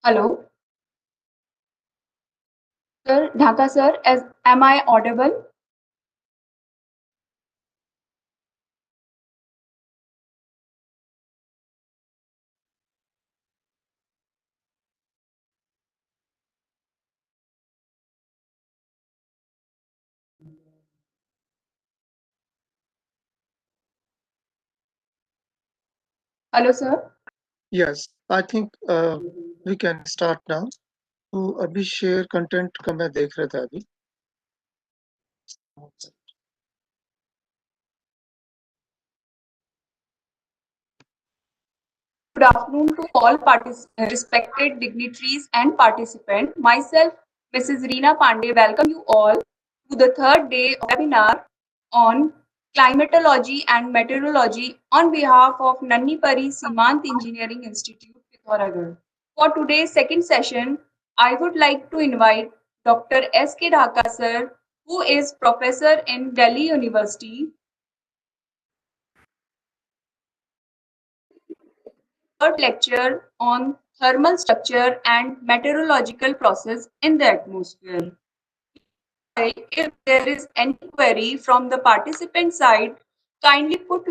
Hello, sir, Dhaka sir, am I audible? Hello, sir. Yes, I think we can start now. तो अभी share content का मैं देख रहा था अभी. Good afternoon to all respected dignitaries and participants. Myself, Mrs. Reena Pandey, welcome you all to the third day of webinar on climatology and meteorology on behalf of Nanni Pari Simant Engineering Institute, Pithoragarh. For today's second session, I would like to invite Dr. S.K. Dhaka sir, who is professor in Delhi University, third lecture on thermal structure and meteorological process in the atmosphere. If there is any query from the participant side, kindly put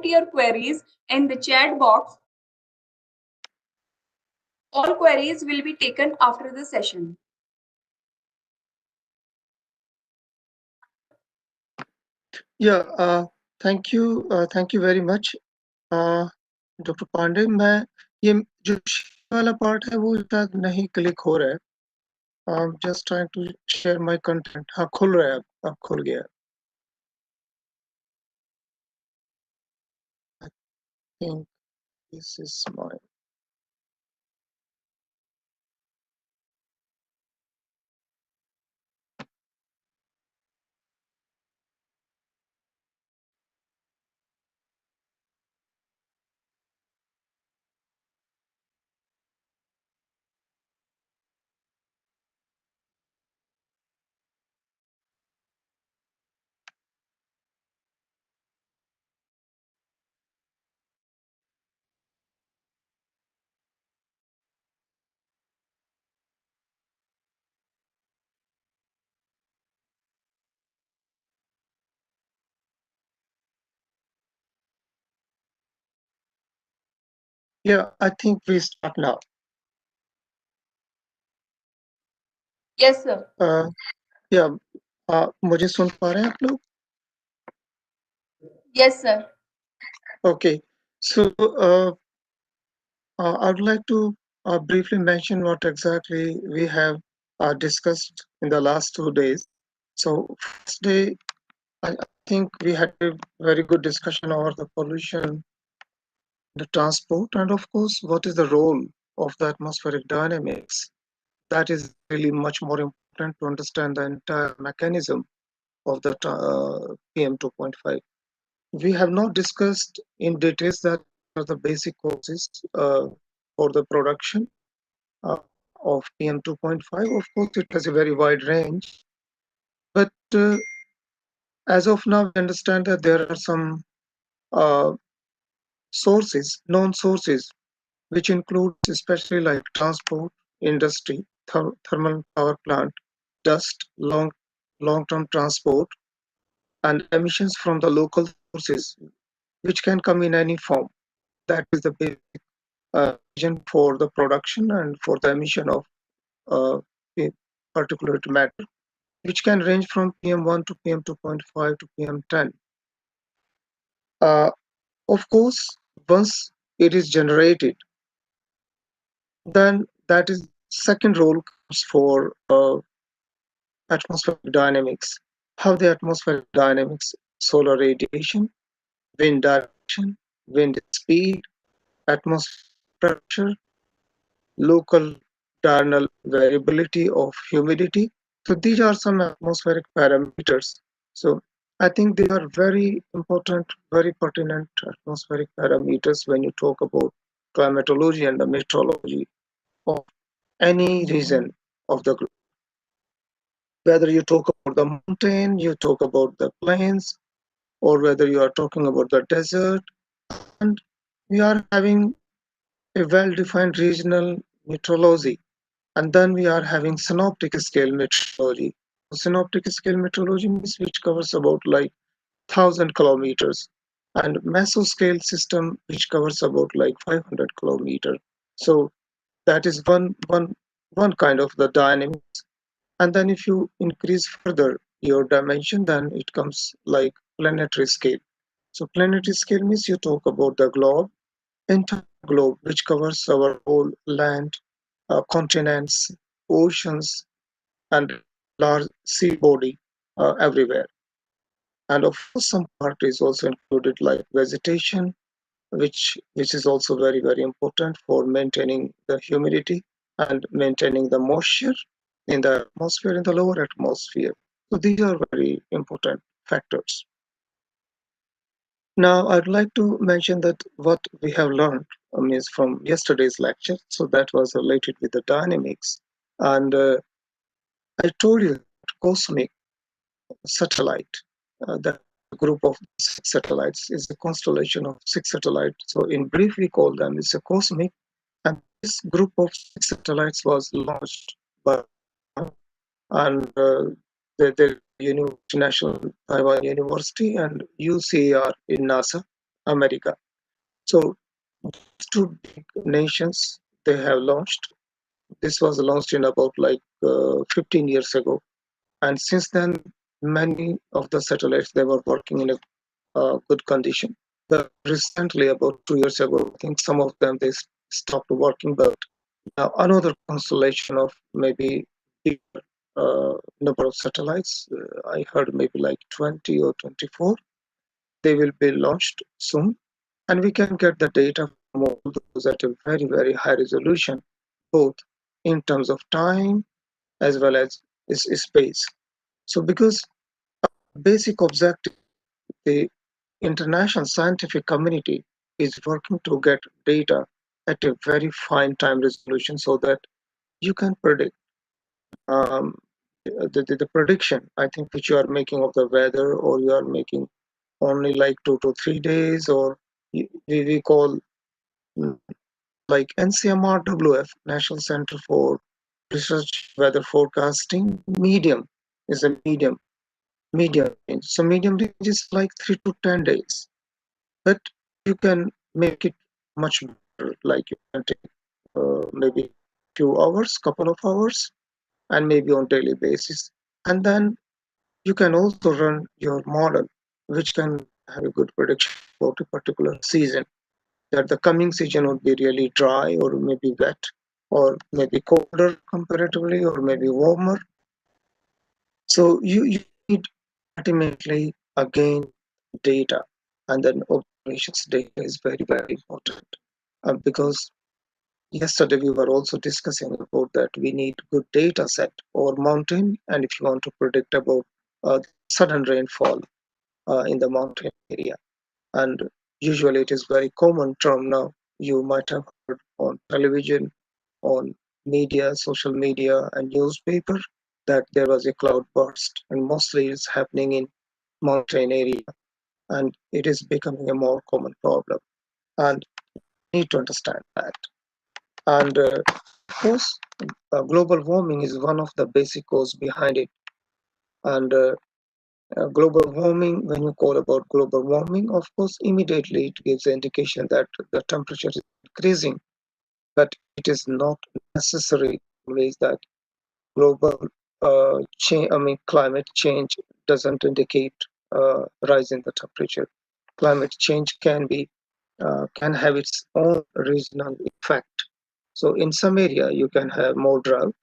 your queries in the chat box. All queries will be taken after the session. Yeah, thank you very much, doctor Pandey. मैं ये जो share वाला part है वो शायद नहीं click हो रहा है. Just trying to share my content. हाँ, खुल रहा है. अब खुल गया. I think this is my. Yeah, I think we start now. Yes, sir. या मुझे सुन पा रहे हैं आप लोग? Yes, sir. Okay, so I would like to briefly mention what exactly we have discussed in the last 2 days. So first day, I think we had a very good discussion over the pollution, the transport, and of course, what is the role of the atmospheric dynamics. That is really much more important to understand the entire mechanism of the PM 2.5. We have not discussed in details that are the basic causes for the production of PM 2.5. Of course, it has a very wide range, but as of now, we understand that there are some uh, sources, known sources, which include especially like transport, industry, thermal power plant, dust, long-term transport, and emissions from the local sources, which can come in any form. That is the basic reason for the production and for the emission of particulate matter, which can range from PM1 to PM 2.5 to PM10. Of course, once it is generated, then that is second role comes for atmospheric dynamics. How the atmospheric dynamics, solar radiation, wind direction, wind speed, atmospheric pressure, local diurnal variability of humidity. So these are some atmospheric parameters. So I think they are very important, very pertinent atmospheric parameters when you talk about climatology and the meteorology of any region of the globe. Whether you talk about the mountain, you talk about the plains, or whether you are talking about the desert, and we are having a well-defined regional meteorology. And then we are having synoptic scale meteorology. Synoptic scale meteorology means which covers about like 1,000 kilometers, and mesoscale system which covers about like 500 kilometers. So that is one kind of the dynamics. And then if you increase further your dimension, then it comes like planetary scale. So planetary scale means you talk about the globe, entire globe, which covers our whole land, continents, oceans, and large sea body everywhere. And of course, some part is also included like vegetation, which is also very important for maintaining the humidity and maintaining the moisture in the atmosphere, in the lower atmosphere. So these are very important factors. Now, I'd like to mention that what we have learned is from yesterday's lecture. So that was related with the dynamics. And I told you cosmic satellite, that group of six satellites is a constellation of six satellites. So in brief, we call them it's a cosmic. And this group of six satellites was launched by and the National Taiwan University and UCR in NASA, America. So these two big nations they have launched. This was launched in about like 15 years ago, and since then many of the satellites they were working in a good condition. But recently, about 2 years ago, I think some of them they stopped working. But now another constellation of maybe bigger number of satellites, I heard maybe like 20 or 24, they will be launched soon, and we can get the data from all those at a very high resolution, both in terms of time as well as space. So because basic objective, the international scientific community is working to get data at a very fine time resolution so that you can predict um, the prediction, I think, which you are making of the weather, or you are making only like 2 to 3 days, or we call mm, like NCMRWF, National Center for Research Weather Forecasting, medium is a medium range. So medium range is like 3 to 10 days, but you can make it much better. Like you can take maybe few hours, couple of hours, and maybe on daily basis. And then you can also run your model, which can have a good prediction about a particular season, that the coming season would be really dry or maybe wet or maybe colder comparatively or maybe warmer. So you need ultimately again data, and then operations data is very important, because yesterday we were also discussing about that we need good data set or mountain, and if you want to predict about sudden rainfall in the mountain area. And usually it is very common term now. You might have heard on television, on media, social media, and newspaper that there was a cloud burst, and mostly it's happening in mountain area, and it is becoming a more common problem. And you need to understand that. And of course, global warming is one of the basic cause behind it. And global warming, when you call about global warming, of course, immediately it gives an indication that the temperature is increasing, but it is not necessary always that global change, I mean, climate change doesn't indicate rise in the temperature. Climate change can have its own regional effect. So in some area you can have more drought,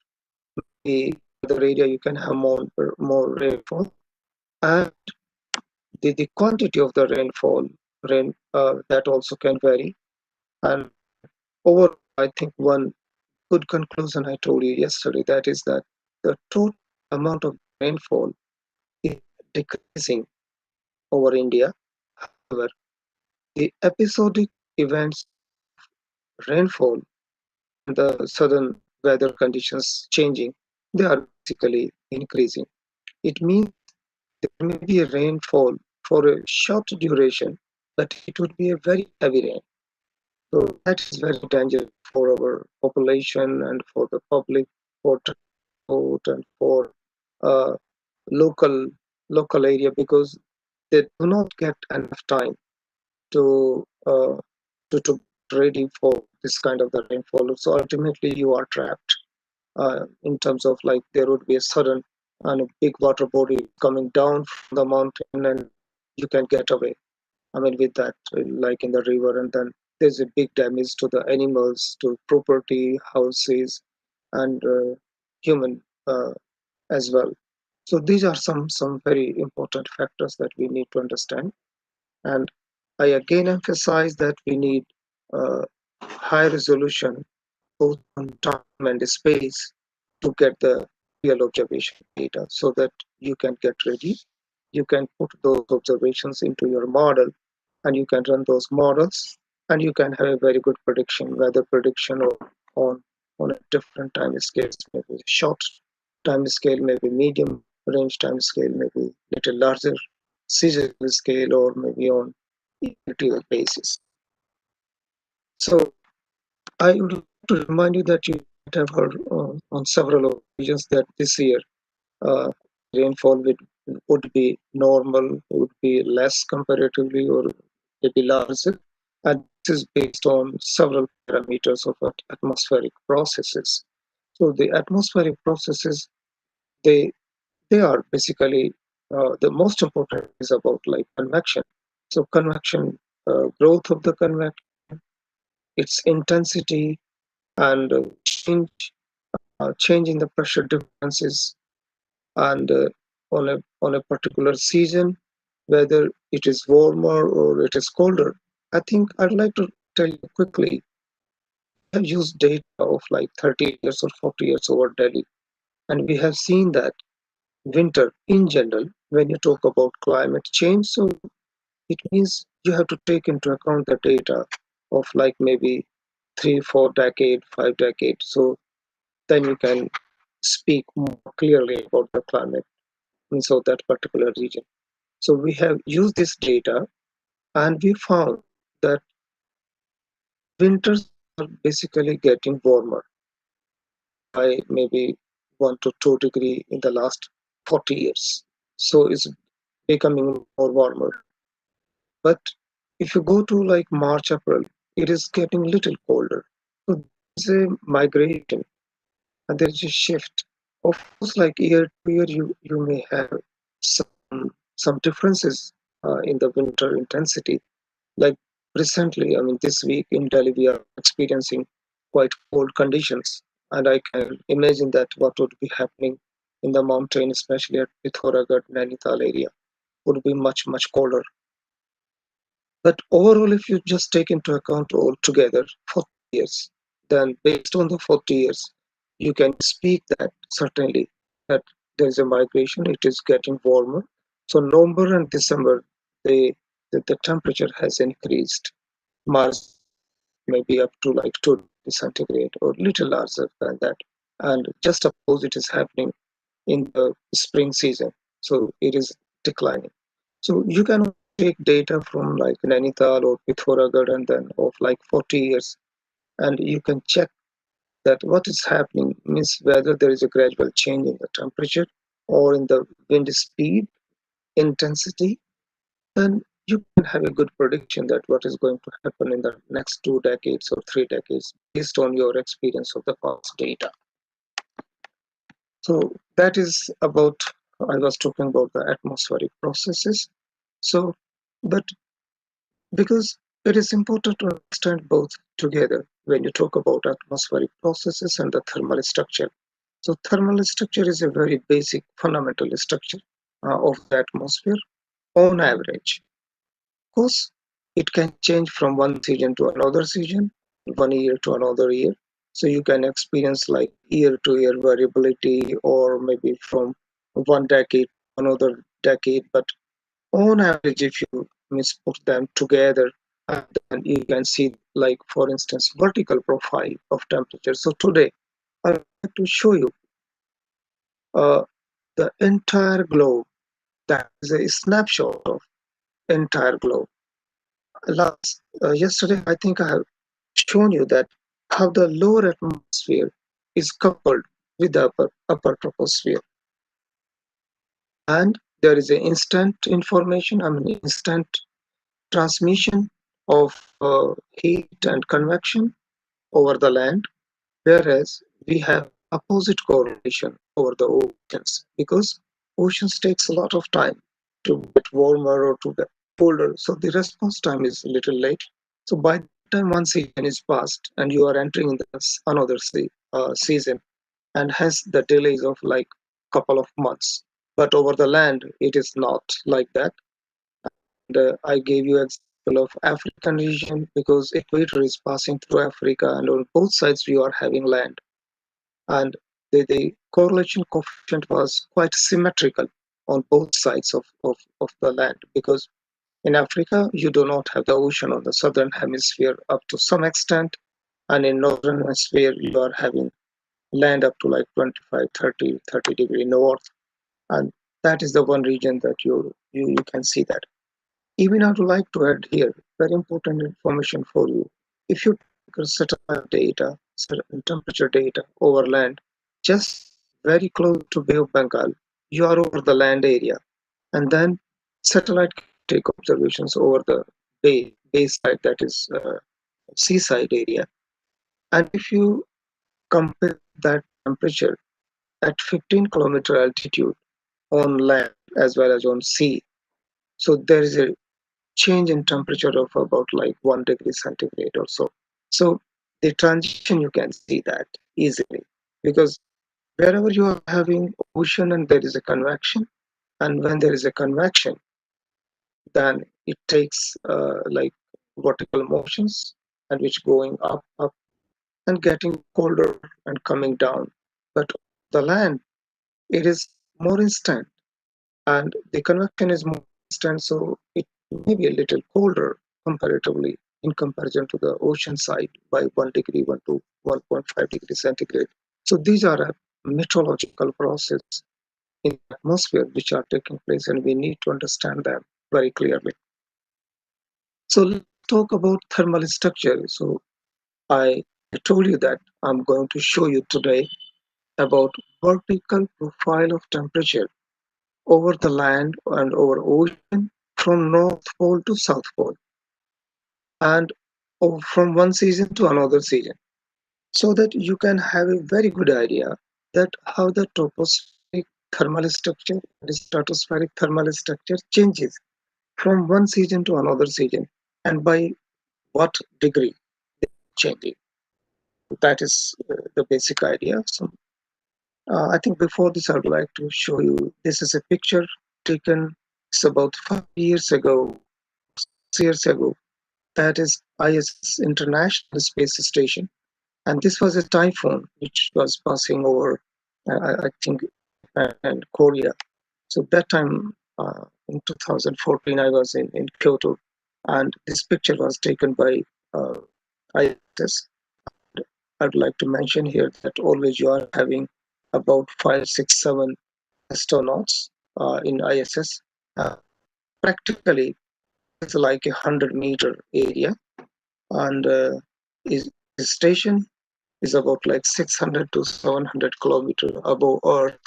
the other area you can have more rainfall, and the quantity of the rain that also can vary. And overall, I think one good conclusion I told you yesterday, that is that the total amount of rainfall is decreasing over India. However, the episodic events, rainfall, and the sudden weather conditions changing, they are basically increasing. It means there may be a rainfall for a short duration, but it would be a very heavy rain. So that is very dangerous for our population and for the public, for transport and for uh, local local area, because they do not get enough time to to get ready for this kind of the rainfall. So ultimately, you are trapped in terms of like there would be a sudden and a big water body coming down from the mountain, and you can get away. I mean, with that, like in the river, and then there's a big damage to the animals, to property, houses, and human as well. So these are some very important factors that we need to understand. And I again emphasize that we need uh, high resolution both on time and space to get the real observation data so that you can get ready. You can put those observations into your model and you can run those models and you can have a very good prediction, weather prediction or on on a different time scales, maybe short time scale, maybe medium range time scale, maybe little larger seasonal scale, or maybe on year basis. So I would like to remind you that you might have heard on several occasions that this year uh, rainfall would be normal, would be less comparatively, or maybe larger. And this is based on several parameters of atmospheric processes. So the atmospheric processes, they they are basically the most important is about like convection. So convection, growth of the convection, its intensity, and change in the pressure differences, and on a particular season, whether it is warmer or it is colder. I think I'd like to tell you quickly. I have used data of like 30 years or 40 years over Delhi, and we have seen that winter in general, when you talk about climate change, so it means you have to take into account the data of like maybe 3, 4 decade, 5 decades. So then you can speak more clearly about the climate in so that particular region. So we have used this data and we found that winters are basically getting warmer by maybe 1 to 2 degree in the last 40 years. So it's becoming more warmer. But if you go to like March, April, it is getting little colder. So there's a migration and there's a shift. Of course, like year to year, you may have some differences in the winter intensity. Like recently, I mean, this week in Delhi, we are experiencing quite cold conditions, and I can imagine that what would be happening in the mountain, especially at Pithoragarh, Nainital area, would be much colder. But overall, if you just take into account altogether 40 years, then based on the 40 years, you can speak that certainly that there is a migration, it is getting warmer. So November and December, the temperature has increased marginally, maybe up to like 2 degrees centigrade or little larger than that. And just opposite is happening in the spring season. So it is declining. So you can take data from like Nainital or Pithoragarh and then of like 40 years, and you can check that what is happening means whether there is a gradual change in the temperature or in the wind speed, intensity, then you can have a good prediction that what is going to happen in the next 2 decades or 3 decades based on your experience of the past data. So that is about, I was talking about the atmospheric processes. So, but because it is important to understand both together when you talk about atmospheric processes and the thermal structure. So thermal structure is a very basic fundamental structure of the atmosphere on average. Of course, it can change from one season to another season, 1 year to another year. So you can experience like year to year variability or maybe from one decade to another decade. But on average, if you put them together, then you can see like for instance vertical profile of temperature. So today I would like to show you uh, the entire globe. That is a snapshot of entire globe. Last yesterday, I think I have. shown you that how the lower atmosphere is coupled with the upper troposphere, and there is an instant information, I mean instant transmission of heat and convection over the land, whereas we have opposite correlation over the oceans, because oceans takes a lot of time to get warmer or to get colder, so the response time is a little late. So by the time one season is passed and you are entering in the another season, and hence the delays of like couple of months. But over the land it is not like that. And I gave you example of African region because equator is passing through Africa, and on both sides you are having land, and the correlation coefficient was quite symmetrical on both sides of the land, because in Africa you do not have the ocean on the southern hemisphere up to some extent, and in northern hemisphere you are having land up to like 25, 30 degree north, and that is the one region that you can see that. Even I would like to add here very important information for you. If you take a satellite data, certain temperature data over land, just very close to Bay of Bengal, you are over the land area, and then satellite can take observations over the bay side, that is seaside area. And if you compare that temperature at 15-kilometer altitude on land as well as on sea, so there is a change in temperature of about like 1 degree centigrade or so. So the transition you can see that easily, because wherever you are having ocean and there is a convection, and when there is a convection, then it takes like vertical motions, and which going up and getting colder and coming down. But the land, it is more instant, and the convection is more instant, so it may be a little colder comparatively in comparison to the ocean side by 1 degree, 1 to 1.5 degrees centigrade. So these are a meteorological process in the atmosphere which are taking place, and we need to understand them very clearly. So let's talk about thermal structure. So I told you that I'm going to show you today about vertical profile of temperature over the land and over ocean from North Pole to South Pole, and from one season to another season, so that you can have a very good idea that how the tropospheric thermal structure and stratospheric thermal structure changes from one season to another season, and by what degree changing. That is the basic idea. So I think before this, I would like to show you. This is a picture taken. It's about 5 years ago, 6 years ago. That is ISS International Space Station, and this was a typhoon which was passing over, I think, and Korea. So that time, in 2014, I was in Kyoto, and this picture was taken by uh, ISS. I'd like to mention here that always you are having about 5, 6, 7 astronauts in ISS. Uh, Practically, it's like 100-meter area, and is the station is about like 600 to 700 kilometer above Earth.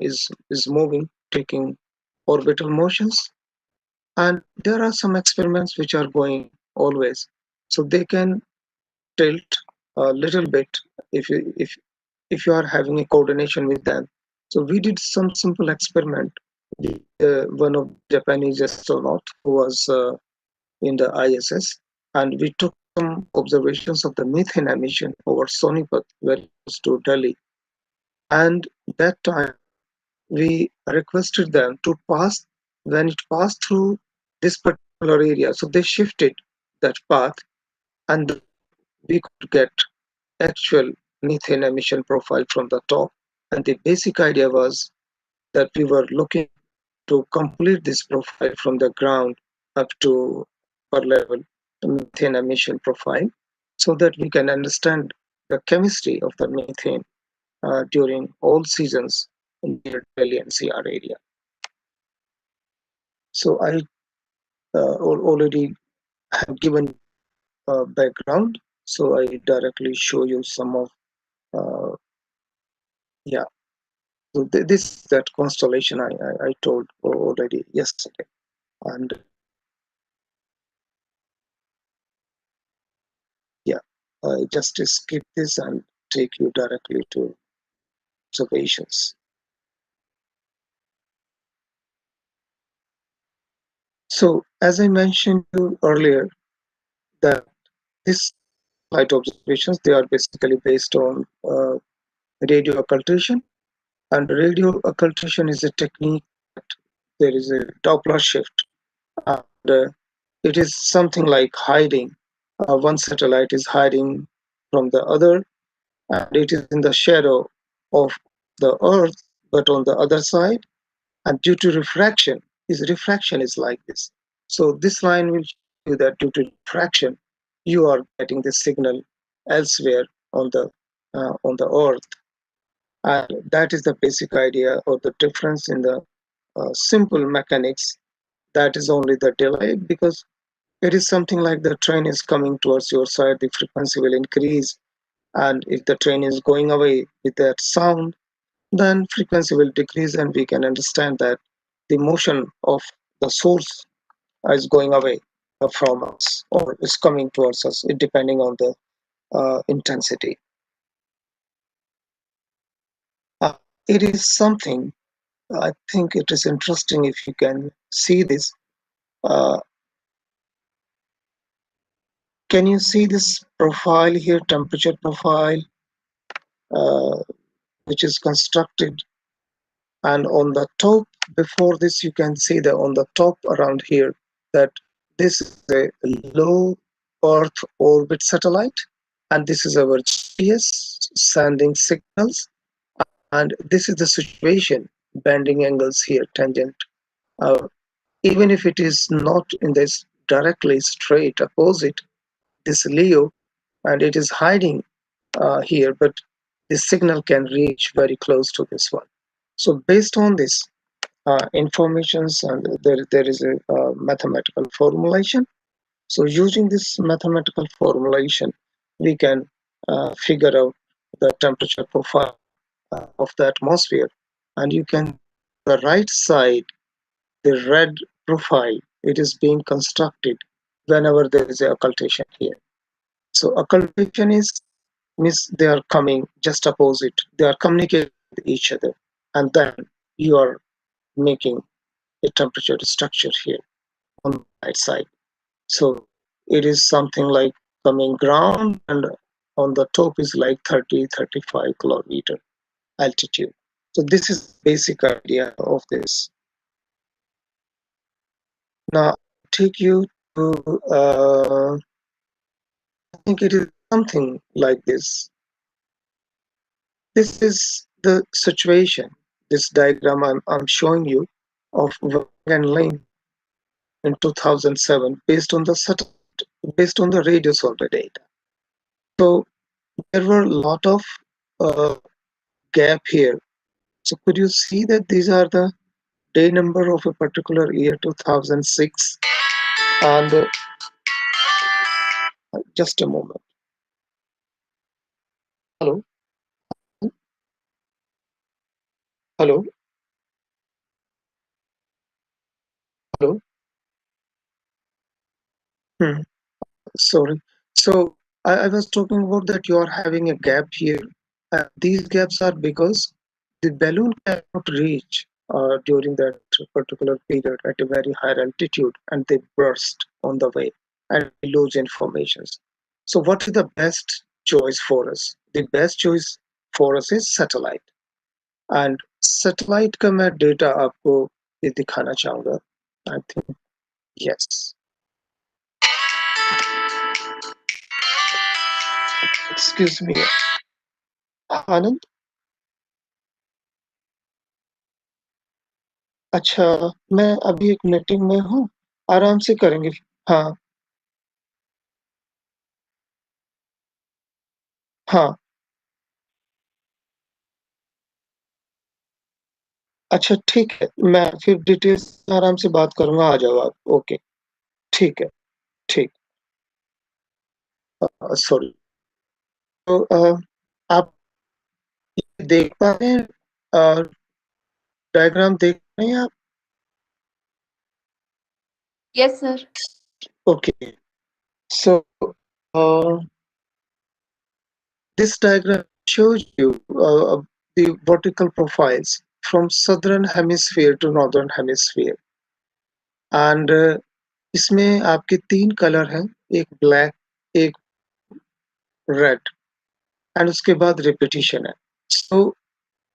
Is moving, taking orbital motions, and there are some experiments which are going always, so they can tilt a little bit if you are having a coordination with them. So we did some simple experiment with one of the Japanese astronaut who was in the ISS, and we took some observations of the methane emission over Sonipat, very close to Delhi. And that time we requested them to pass, when it passed through this particular area. So they shifted that path, and we could get actual methane emission profile from the top. And the basic idea was that we were looking to complete this profile from the ground up to upper level methane emission profile, so that we can understand the chemistry of the methane during all seasons in the Delhi NCR area. So I already have given background, so I directly show you some of uh, yeah. So this is that constellation I told already yesterday, and yeah, I just skip this and take you directly to observations. So as I mentioned you earlier, that this light observations, they are basically based on radio occultation, and radio occultation is a technique. There is a Doppler shift, and it is something like hiding. One satellite is hiding from the other, and it is in the shadow of the Earth, but on the other side. And due to refraction, is refraction is like this. So this line will show you that due to refraction, you are getting the signal elsewhere on the Earth, and that is the basic idea or the difference in the simple mechanics. That is only the delay, because it is something like the train is coming towards your side, the frequency will increase, and if the train is going away with that sound, then frequency will decrease, and we can understand that the motion of the source is going away from us or is coming towards us, it depending on the intensity. Uh, it is something, I think it is interesting if you can see this. Uh, can you see this profile here, temperature profile, uh, which is constructed? And on the top, before this, you can see that on the top around here, that this is a low Earth orbit satellite, and this is our GPS sending signals, and this is the situation, bending angles here, tangent. Uh, Even if it is not in this directly straight opposite, this Leo, and it is hiding here, but this signal can reach very close to this one. So based on this, informations, and there is a mathematical formulation. So using this mathematical formulation, we can figure out the temperature profile of the atmosphere, and you can the right side, the red profile, it is being constructed whenever there is a occultation here. So occultation is means they are coming just opposite, they are communicating with each other, and then you are making a temperature structure here on the right side. So it is something like coming ground, and on the top is like 30-35 kilometer altitude. So this is basic idea of this. Now take you to I think it is something like this. This is the situation. This diagram I'm showing you of Wang and Lin in 2007 based on the based on the radio survey data. So there were a lot of uh, gap here. So could you see that these are the day number of a particular year 2006, and just a moment. Hello, hello, hello. Hmm. Sorry. So I was talking about that you are having a gap here. These gaps are because the balloon cannot reach during that particular period at a very high altitude, and they burst on the way and we lose informations. So what is the best choice for us? The best choice for us is satellite. And satellite का मैं data आपको ये दिखाना चाहूँगा. I think yes. Excuse me, आनंद. अच्छा, मैं अभी एक मीटिंग में हूँ, आराम से करेंगे. हाँ, हाँ. अच्छा ठीक है, मैं फिर डिटेल्स आराम से बात करूँगा, आ जाओ आप. ओके, ठीक है, ठीक. सॉरी। तो आप देख पा रहे हैं, डायग्राम देख रहे हैं आप? Yes, sir. Okay. So this diagram shows you the vertical profiles from southern hemisphere to northern hemisphere, and इसमें आपके तीन कलर हैं, एक ब्लैक, एक रेड, एंड उसके बाद रिपीटिशन है। सो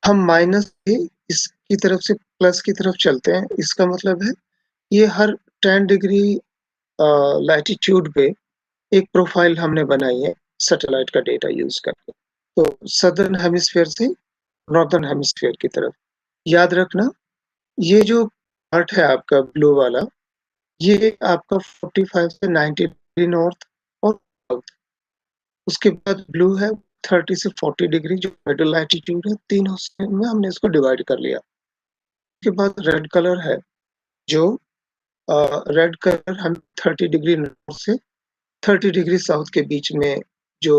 हम माइनस से इसकी तरफ से प्लस की तरफ चलते हैं। इसका मतलब है ये हर 10 डिग्री लैटिट्यूड पे एक प्रोफाइल हमने बनाई है सैटेलाइट का डेटा यूज करके। तो सदर्न हेमिस्फीयर से नॉर्दर्न हेमिस्फीयर की तरफ। याद रखना, ये जो पार्ट है आपका ब्लू वाला, ये आपका 45 से 90 डिग्री नॉर्थ और साउथ। उसके बाद ब्लू है 30 से 40 डिग्री जो मिडिल लैटिट्यूड है। तीन हिस्से में हमने इसको डिवाइड कर लिया। उसके बाद रेड कलर है, जो रेड कलर हम 30 डिग्री नॉर्थ से 30 डिग्री साउथ के बीच में जो,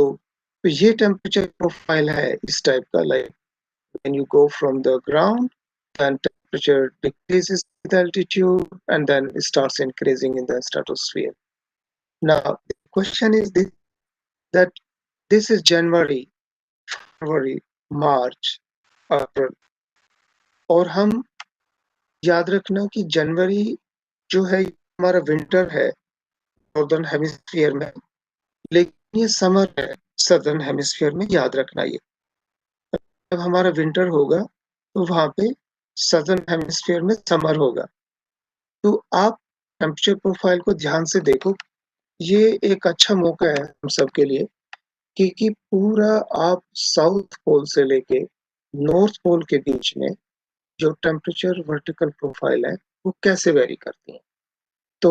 तो ये टेम्परेचर प्रोफाइल है इस टाइप का। Like when you go from the ground, then temperature decreases with altitude and then starts increasing in the stratosphere. Now the question is this, that this is January, February, March, April, और हम याद रखना कि जनवरी जो है हमारा winter है northern hemisphere में, लेकिन ये समर है सदर्न हेमिस्फीयर में। याद रखना, ये जब हमारा विंटर होगा तो वहां पे सदर्न हेमिस्फीयर में समर होगा। तो आप टेम्परेचर प्रोफाइल को ध्यान से देखो। ये एक अच्छा मौका है हम सब के लिए कि पूरा आप साउथ पोल से लेके नॉर्थ पोल के बीच में जो टेम्परेचर वर्टिकल प्रोफाइल है वो कैसे वेरी करती है। तो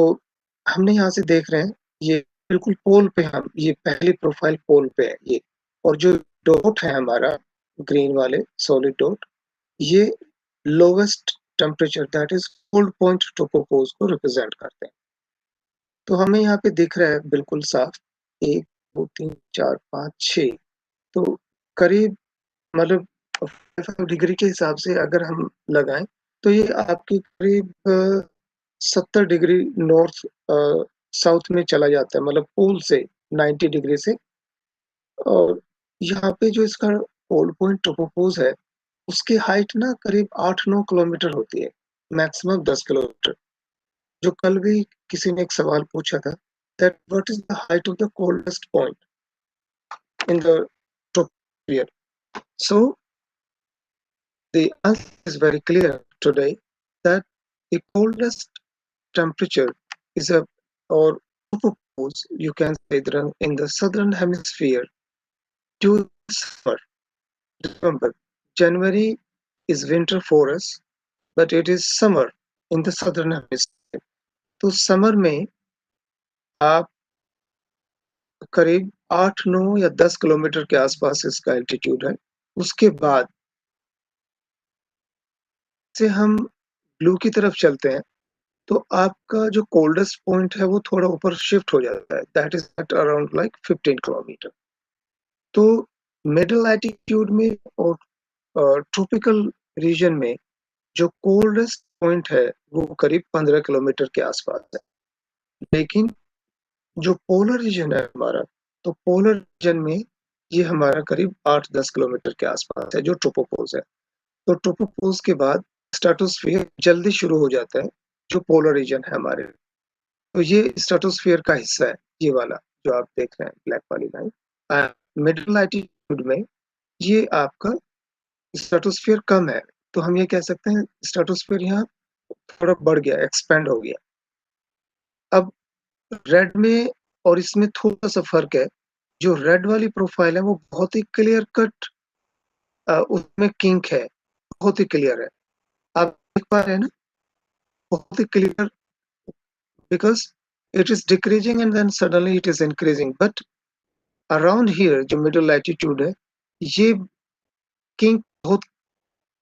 हमने यहाँ से देख रहे हैं, ये बिल्कुल पोल पे, हम ये पहली प्रोफाइल पोल पे है ये, और जो डॉट है हमारा ग्रीन वाले सॉलिड डॉट, ये lowest temperature that is cold point tropopause को रिप्रेजेंट करते हैं। तो हमें यहाँ पे दिख रहा है बिल्कुल साफ, 1 2 3 4 5 6, तो करीब मतलब 5 डिग्री के हिसाब से अगर हम लगाएं तो ये आपकी करीब 70 डिग्री नॉर्थ साउथ में चला जाता है, मतलब पोल से 90 डिग्री से। और यहाँ पे जो इसका पोल पॉइंट टोपोपोज है उसकी हाइट ना करीब 8 9 किलोमीटर होती है, मैक्सिमम 10 किलोमीटर। जो कल भी किसी ने एक सवाल पूछा था, that what is the height of the coldest point in the troposphere. So the answer is very clear today, that the coldest temperature is a, or tropopause, you can say, that in the southern hemisphere during summer. Remember, January is winter for us, but it is summer in the southern hemisphere. तो summer में आप करीब 8 9 या 10 kilometre के आसपास इसका altitude है। उसके बाद से हम ब्लू की तरफ चलते हैं तो आपका जो कोल्डेस्ट पॉइंट है वो थोड़ा ऊपर शिफ्ट हो जाता है, that is at around like 15 kilometre. तो मिडिल एल्टीट्यूड में और ट्रॉपिकल रीजन में जो कोल्डेस्ट पॉइंट है वो करीब 15 किलोमीटर के आसपास है। लेकिन जो पोलर रीजन है हमारा, तो पोलर रीजन में ये हमारा करीब 8 10 किलोमीटर के आसपास है जो ट्रोपोपोज है। तो ट्रोपोपोज के बाद स्ट्रेटोस्फीयर जल्दी शुरू हो जाता है, जो पोलर रीजन है हमारे। तो ये स्ट्रेटोस्फीयर का हिस्सा है, ये वाला जो आप देख रहे हैं ब्लैक वाली लाइन। मिडिल एल्टीट्यूड में ये आपका स्ट्रेटोस्फीयर कम है, तो हम ये कह सकते हैं स्ट्रेटोस्फीयर यहाँ थोड़ा बढ़ गया, एक्सपेंड हो गया। अब रेड में और इसमें थोड़ा सा फर्क है। जो रेड वाली प्रोफाइल है वो बहुत ही क्लियर कट, उसमें किंक है, बहुत ही क्लियर है। आप देख पा रहे हैं ना, बहुत ही clear, because it is decreasing and then suddenly it is increasing. But around here जो मिडिल लैटिट्यूड है, ये किंग बहुत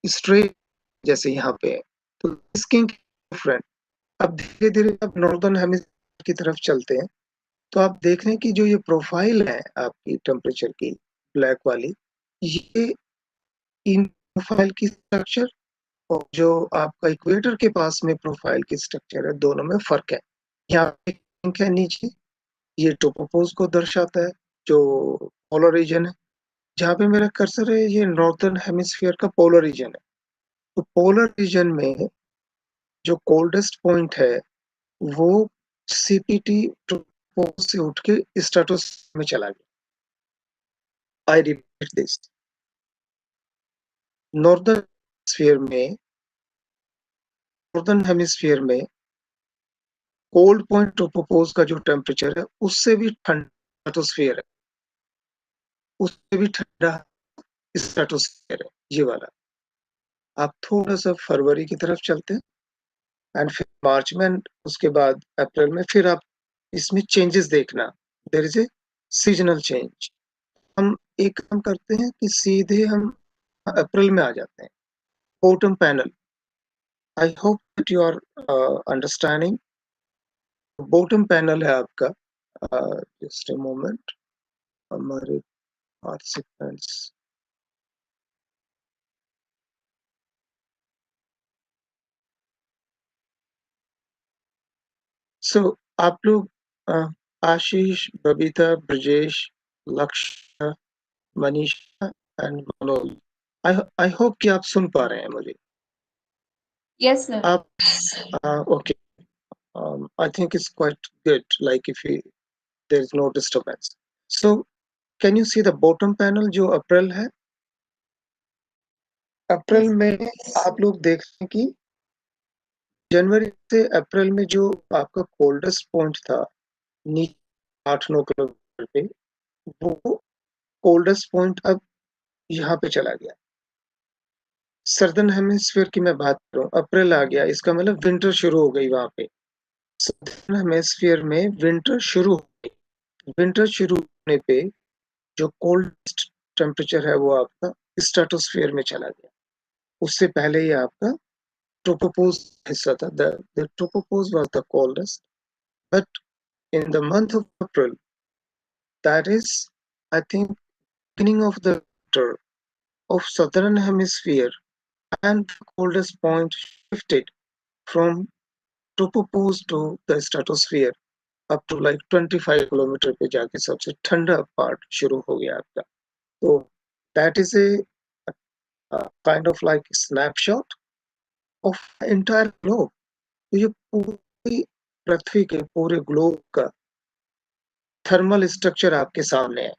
स्ट्रेट जैसे यहाँ पे है। तो इस किंग डिफरेंट। अब धीरे धीरे अब नॉर्दर्न हेमिस्फीयर की तरफ चलते हैं। तो आप देख रहे हैं कि जो ये प्रोफाइल है आपकी टेम्परेचर की, ब्लैक वाली, ये इन प्रोफाइल की स्ट्रक्चर और जो आपका इक्वेटर के पास में प्रोफाइल की स्ट्रक्चर है, दोनों में फ़र्क है। यहाँ पे लिंक है नीचे, ये ट्रोपोपोज़ को दर्शाता है, जो पोलर रीजन है। जहाँ पे मेरा कर्सर है, ये नॉर्दर्न हेमिस्फीयर का पोलर रीजन है। तो पोलर रीजन में जो कोल्डेस्ट पॉइंट है, वो सीपीटी ट्रोपोपोज़ से उठ के स्ट्रेटोस्फीयर में चला गया। आई रिपीट दिस, नॉर्दर्न हेमिस्फीयर में नॉर्दर्न हेमिस्फीयर में कोल्ड पॉइंट ट्रोपोपोज़ का जो टेम्परेचर है, उससे भी ठंडा स्ट्रेटोस्फीयर है, उससे भी ठंडा स्ट्रेटोस्फीयर है, ये वाला। आप थोड़ा-सा फरवरी की तरफ चलते हैं एंड फिर मार्च में एंड उसके बाद अप्रैल में फिर आप इसमें चेंजेस देखना, there is a seasonal change. हम एक काम करते हैं कि सीधे हम अप्रैल में आ जाते हैं। Bottom panel, I hope that you are understanding. Bottom panel है आपका, जस्ट अ मोमेंट, हमारे पार्टिसिपेंट्स। सो आप लोग Ashish, Babita, Brajesh, Lakshya, Manisha and Manoj, I hope कि आप सुन पा रहे हैं मुझे। Yes, sir. आप okay, I think it's quite good, like if there is no disturbance. So can you see the bottom panel जो अप्रैल है? अप्रैल Yes. में आप लोग देख रहे हैं कि जनवरी से अप्रैल में जो आपका कोल्डेस्ट पॉइंट था, नीचे 8-9 किलोमीटर पे, वो कोल्डेस्ट पॉइंट अब यहाँ पे चला गया। सर्दर्न हेमिस्फीयर की मैं बात करूं, अप्रैल आ गया, इसका मतलब विंटर शुरू हो गई वहां पे। सर्दर्न हेमिस्फीयर में विंटर शुरू हो गई। विंटर शुरू होने पे जो कोल्डेस्ट टेम्परेचर है वो आपका स्ट्रेटोस्फीयर में चला गया। उससे पहले ये आपका ट्रोपोपोज हिस्सा था, the tropopause was the coldest, but in the month of April, that is, I think, beginning of the winter of southern hemisphere, and the coldest point shifted from tropopause to the stratosphere up to like 25 kilometre पे जाके सबसे ठंडा part शुरू हो गया आपका। तो that is a kind of like snapshot of entire globe। तो ये पूरी पृथ्वी के पूरे ग्लोब का थर्मल स्ट्रक्चर आपके सामने है।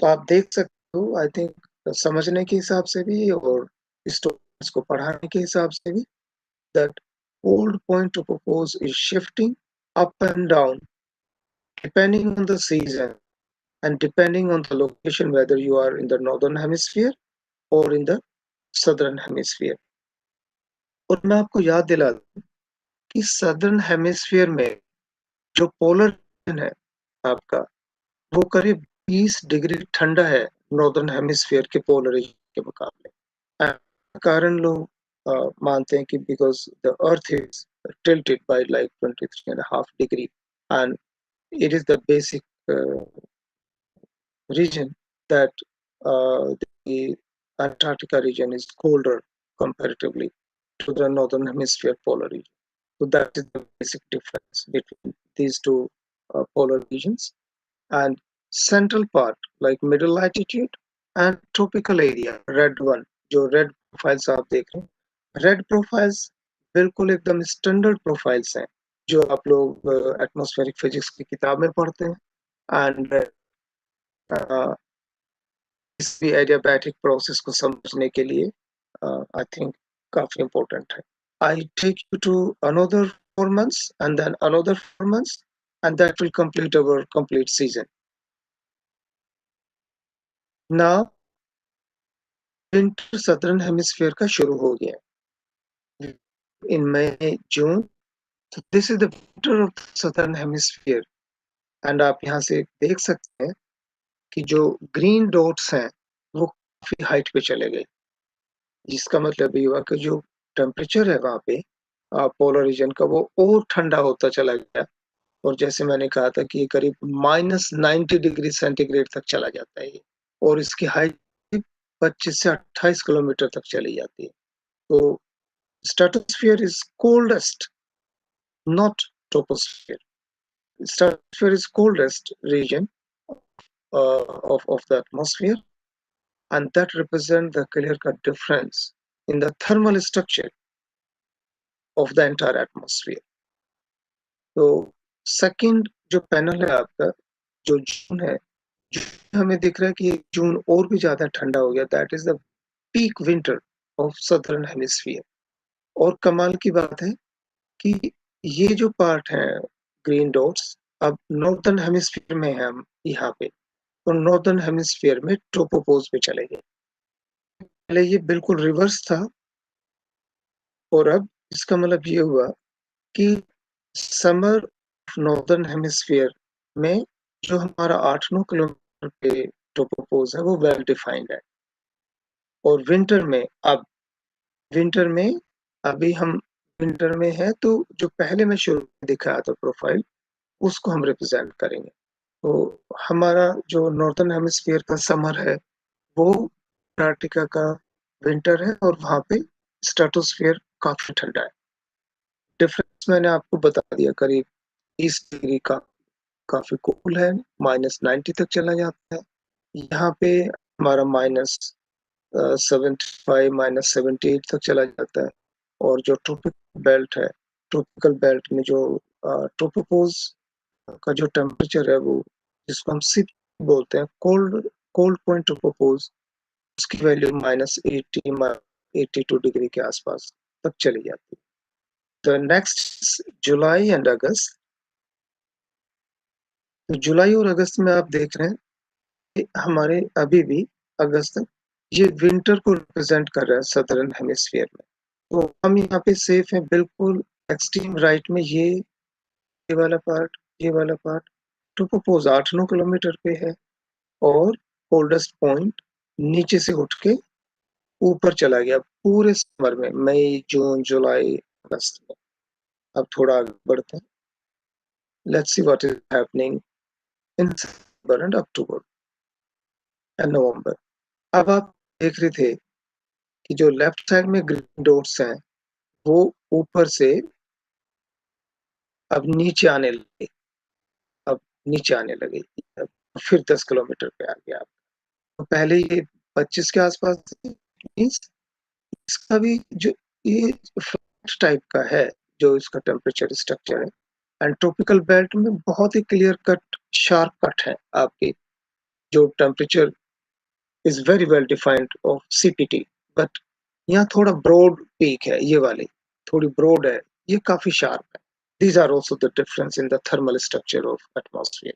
तो आप देख सकते हो, आई थिंक समझने के हिसाब से भी और स्टूडेंट्स को पढ़ाने के हिसाब से भी, that cold point to propose is shifting up and down depending on the season and depending on the location, whether you are in the northern hemisphere or in the southern hemisphere। और मैं आपको याद दिला दूं कि southern hemisphere में जो polar region है आपका, वो करीब 20 डिग्री ठंडा है नॉर्दर्न हेमिस्फीयर के पोलर रीजन के मुकाबले। कारण लोग मानते हैं कि because the earth is tilted by like 23.5 degree, and it is the basic region that the Antarctica region is colder comparatively to the northern hemisphere polar region. So that is the basic difference between these two polar regions। And central part like middle latitude and tropical area, red one, जो red profiles आप देख रहे हैं, red profiles बिल्कुल एकदम standard profiles हैं जो आप लोग एटमॉस्फेरिक फिजिक्स की किताब में पढ़ते हैं। एंड इस भी एडियाबैटिक प्रोसेस को समझने के लिए आई थिंक काफी इम्पोर्टेंट है। I take you to another 4 months and then another 4 months, and that will complete our complete season। Now winter southern hemisphere का शुरू हो गया इन मई जून। तो this is the winter of southern hemisphere. And आप यहाँ से देख सकते हैं कि जो ग्रीन डॉट्स हैं वो काफी हाइट पे चले गए, जिसका मतलब ये हुआ कि जो टेम्परेचर है वहाँ पे पोलर रीजन का, वो और ठंडा होता चला गया और जैसे मैंने कहा था कि ये करीब -90 डिग्री सेंटीग्रेड तक चला जाता है ये, और इसकी हाइट 25 से 28 किलोमीटर तक चली जाती है। तो stratosphere is coldest, not troposphere. Stratosphere is coldest region of the atmosphere, and that represents the clear-cut difference in the thermal structure of the entire atmosphere. तो सेकंड जो पैनल है आपका, जो जून है, जून हमें दिख रहा है कि जून और भी ज्यादा ठंडा हो गया। That is the peak winter of southern hemisphere. और कमाल की बात है कि ये जो पार्ट है ग्रीन डॉट्स, अब नॉर्दर्न हेमिस्फीयर में है हम यहाँ पे, तो नॉर्दर्न हेमिस्फीयर में ट्रोपोपोज पे चले गए। पहले ये बिल्कुल रिवर्स था, और अब इसका मतलब ये हुआ कि समर नॉर्दर्न हेमिस्फीयर में जो हमारा 8-9 किलोमीटर पे ट्रोपोपोज है वो वेल डिफाइंड है। और विंटर में अभी हम विंटर में है, तो जो पहले मैं शुरू में दिखाया था प्रोफाइल, उसको हम रिप्रेजेंट करेंगे। तो हमारा जो नॉर्दर्न हेमिस्फीयर का समर है वो अंटार्कटिका का विंटर है, और वहां पे स्ट्रेटोस्फीयर काफी ठंडा है। डिफरेंस मैंने आपको बता दिया, करीब 30 डिग्री का काफी कूल है, -90 तक चला जाता है। यहाँ पे हमारा -75 -78 तक चला जाता है। और जो ट्रॉपिकल बेल्ट में जो ट्रोपोपोज का जो टेम्परेचर है, वो जिसको हम सी बोलते हैं, कोल्ड कोल्ड पॉइंट ट्रोपोपोज, उसकी वैल्यू -80 -82 डिग्री के आसपास तक चली जाती है। तो नेक्स्ट जुलाई एंड अगस्त। तो जुलाई और अगस्त में आप देख रहे हैं कि हमारे अभी भी अगस्त तक ये विंटर को रिप्रेजेंट कर रहा है सदर्न हेमिस्फीयर में। तो हम यहाँ पे सेफ हैं बिल्कुल। एक्सट्रीम राइट में ये वाला पार्ट ट्रोपोपोज 8-9 किलोमीटर पे है, और कोल्डेस्ट पॉइंट नीचे से उठ के ऊपर चला गया पूरे समर में, मई जून जुलाई अगस्त में। अब थोड़ा आगे बढ़ते हैं। Let's see what is happening in September and October and November. अब आप देख रहे थे कि जो लेफ्ट साइड में ग्रीन डॉट्स हैं वो ऊपर से अब नीचे आने लगे, अब नीचे आने लगे। अब फिर 10 किलोमीटर पे आ गया। तो पहले ये 25 के आसपास थी, मीन्स इसका भी जो ये फ्लैट टाइप का है, जो इसका टेम्परेचर स्ट्रक्चर है। एंड ट्रॉपिकल बेल्ट में बहुत ही क्लियर कट शार्प कट है आपकी, जो temperature is very well defined of CPT. But यहाँ थोड़ा ब्रॉड पीक है, ये वाली थोड़ी ब्रॉड है, ये काफी शार्प है। These are also the difference in the thermal structure of atmosphere.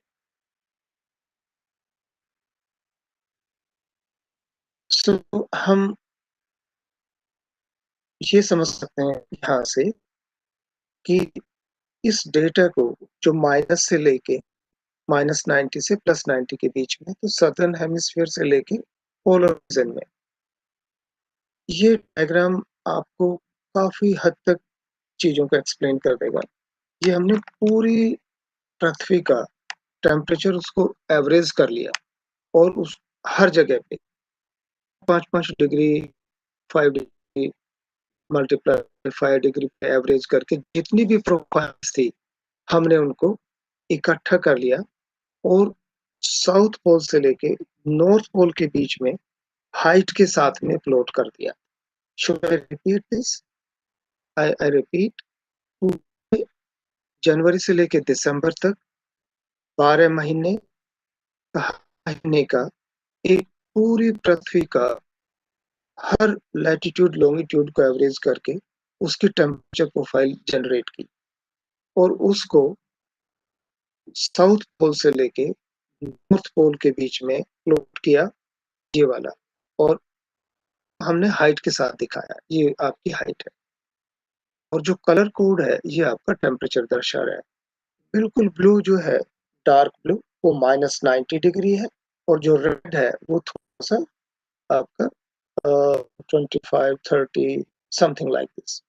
So हम ये समझ सकते हैं यहाँ से कि इस डेटा को, जो माइनस से लेके -90 से +90 के बीच में, तो सदर्न हेमिस्फीयर से लेके पोलर रीजन में, ये डायग्राम आपको काफी हद तक चीजों को एक्सप्लेन कर देगा। ये हमने पूरी पृथ्वी का टेम्परेचर उसको एवरेज कर लिया, और उस हर जगह पे 5-5 डिग्री 5 डिग्री मल्टीप्लाई 5 डिग्री पे एवरेज करके जितनी भी प्रोफाइल्स थी हमने उनको इकट्ठा कर लिया, और साउथ पोल से लेके नॉर्थ पोल के बीच में हाइट के साथ में प्लॉट कर दिया। Should I repeat this? I repeat, जनवरी से लेके दिसंबर तक 12 महीने का एक पूरी पृथ्वी का हर लैटिट्यूड लॉन्गिट्यूड को एवरेज करके उसकी टेम्परेचर प्रोफाइल जनरेट की, और उसको साउथ पोल से लेके नॉर्थ पोल के बीच में प्लॉट किया, ये वाला। और हमने हाइट के साथ दिखाया, ये आपकी हाइट है। और जो कलर कोड है ये आपका टेम्परेचर दर्शा रहा है। बिल्कुल ब्लू जो है, डार्क ब्लू, वो -90 डिग्री है, और जो रेड है वो थोड़ा सा आपका 25-30 something like this.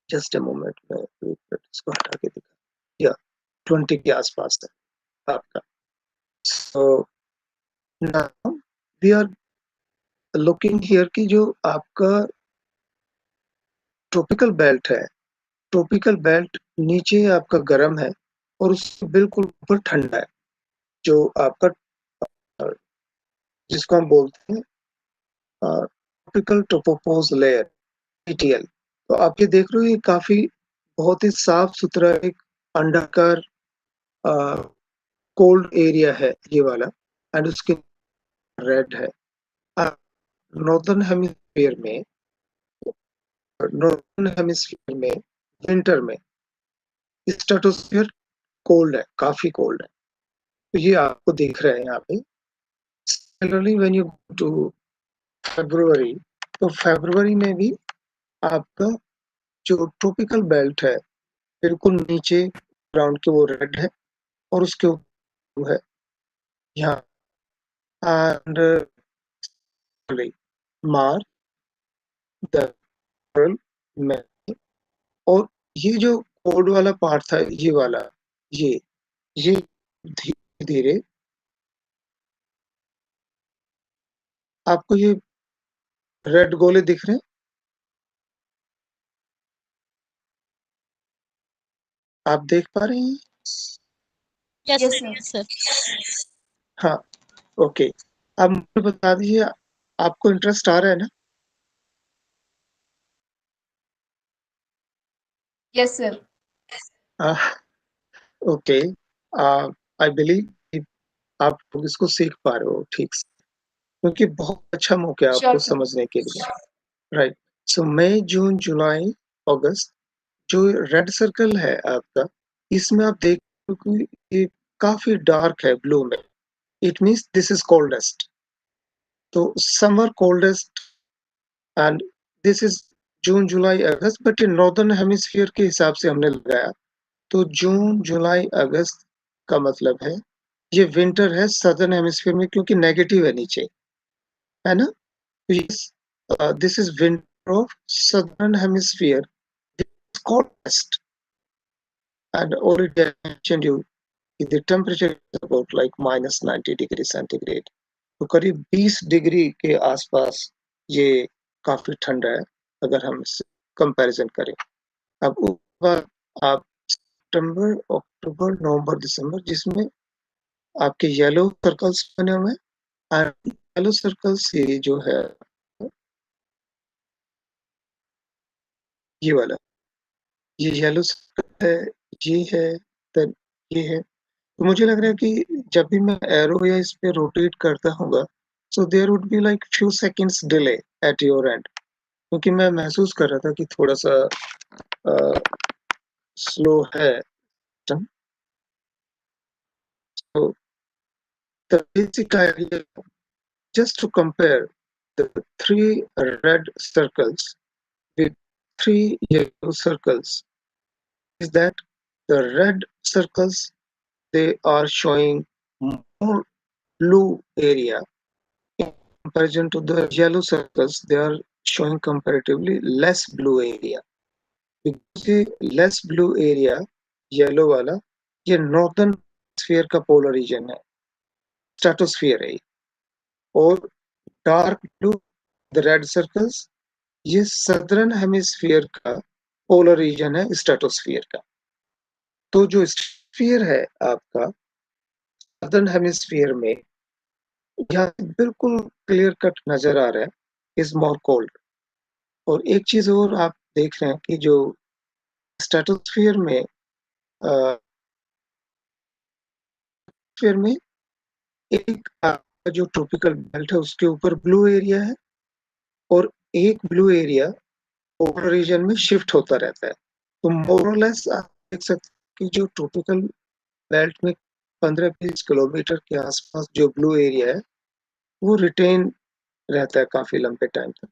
Just a moment में इसको हटा के दिखा। 20 के आसपास है आपका। So now we are looking here कि जो आपका ट्रॉपिकल बेल्ट है, ट्रॉपिकल बेल्ट नीचे आपका गर्म है और उससे बिल्कुल ऊपर ठंडा है, जो आपका जिसको हम बोलते हैं ट्रॉपिकल ट्रोपोपोज लेयर, टीटीएल। तो आप ये देख रहे हो, ये काफी बहुत ही साफ सुथरा एक अंडाकार कोल्ड एरिया है ये वाला, एंड उसके रेड है। नॉर्दर्न हेमिस्फीयर में, नॉर्दर्न हेमिस्फीयर में विंटर में स्ट्रेटोस्फीयर कोल्ड है, काफी कोल्ड है। तो ये आपको दिख रहा है यहाँ पे। Similarly when you go to February, तो फरवरी में भी आपका जो ट्रॉपिकल बेल्ट है बिल्कुल नीचे ग्राउंड के वो रेड है और उसके ऊपर है यहाँ एंड मार्च अप्रैल में। और ये जो कोड वाला पार्ट था, ये वाला, ये धीरे धीरे आपको ये रेड गोले दिख रहे हैं, आप देख पा रहे हैं? Yes yes sir. सर। हाँ, ओके। अब मुझे बता दीजिए, आपको इंटरेस्ट आ रहा है ना? Yes sir. Okay, I believe आप लोग इसको सीख पा रहे हो ठीक से, क्योंकि बहुत अच्छा मौका है आपको श्योर सर। समझने के लिए। राइट। सो मई, जून, जुलाई, अगस्त, जो रेड सर्कल है आपका, इसमें आप देख रहे हो कि ये काफी डार्क है ब्लू में। It means this is coldest. तो summer coldest and this is June, July, August, but in northern hemisphere के हिसाब से हमने लगाया। तो जून, जुलाई, अगस्त का मतलब है ये विंटर है सदर्न हेमिस्फीयर में, क्योंकि नेगेटिव है नीचे, है ना? This is winter of southern hemisphere, coldest, and already I mentioned you the temperature is about like minus 90 degree centigrade. तो करीब 20 डिग्री के आसपास ये काफी ठंडा है अगर हम इससे कंपैरिजन करें। अब उसके बाद आप सितंबर, अक्टूबर, नवंबर, दिसंबर, जिसमें आपके येलो सर्कल्स बने हुए हैं, और येलो सर्कल्स ये जो है ये वाला, ये येलो सर्कल है, ये है, देन ये है। तो मुझे लग रहा है कि जब भी मैं एरो या इस पे रोटेट करता हूँगा, so there would be like few seconds delay at your end, क्योंकि मैं महसूस कर रहा था कि थोड़ा सा स्लो है system. So the basic idea, just to compare the three red circles with three yellow circles, is that the red circles, they are showing more blue area in comparison to the yellow circles, they are showing comparatively less blue area. Because ये less blue area, yellow वाला, ये northern sphere का polar region है, stratosphere है ये। और dark blue, the red circles, ये southern hemisphere का पोलर रीजन है, स्ट्रेटोस्फीयर का। तो जो स्फीयर है आपका सदर्न हेमिस्फीयर में, यहाँ बिल्कुल क्लियर कट नजर आ रहा है, इज मोर कोल्ड। और एक चीज और आप देख रहे हैं कि जो स्ट्रेटोस्फीयर में स्फीयर में एक आपका जो ट्रॉपिकल बेल्ट है उसके ऊपर ब्लू एरिया है, और एक ब्लू एरिया पोलर रीजन में शिफ्ट होता रहता है। तो मोरलेस आप देख सकते हैं कि जो ट्रॉपिकल बेल्ट में 15-20 किलोमीटर के आसपास जो ब्लू एरिया है वो रिटेन रहता है काफी लंबे टाइम तक।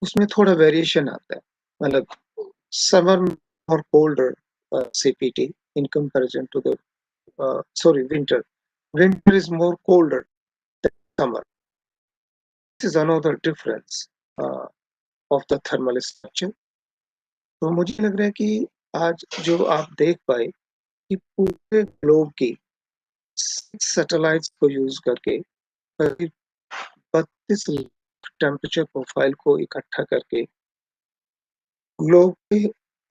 उसमें थोड़ा वेरिएशन आता है, मतलब समर और colder CPT in comparison to the sorry winter, winter is more colder than summer. This is another difference of the thermal structure. तो मुझे लग रहा है कि आज जो आप देख पाए कि पूरे ग्लोब की 6 सैटेलाइट्स को यूज करके करीब 32 टेम्परेचर प्रोफाइल को इकट्ठा करके ग्लोब के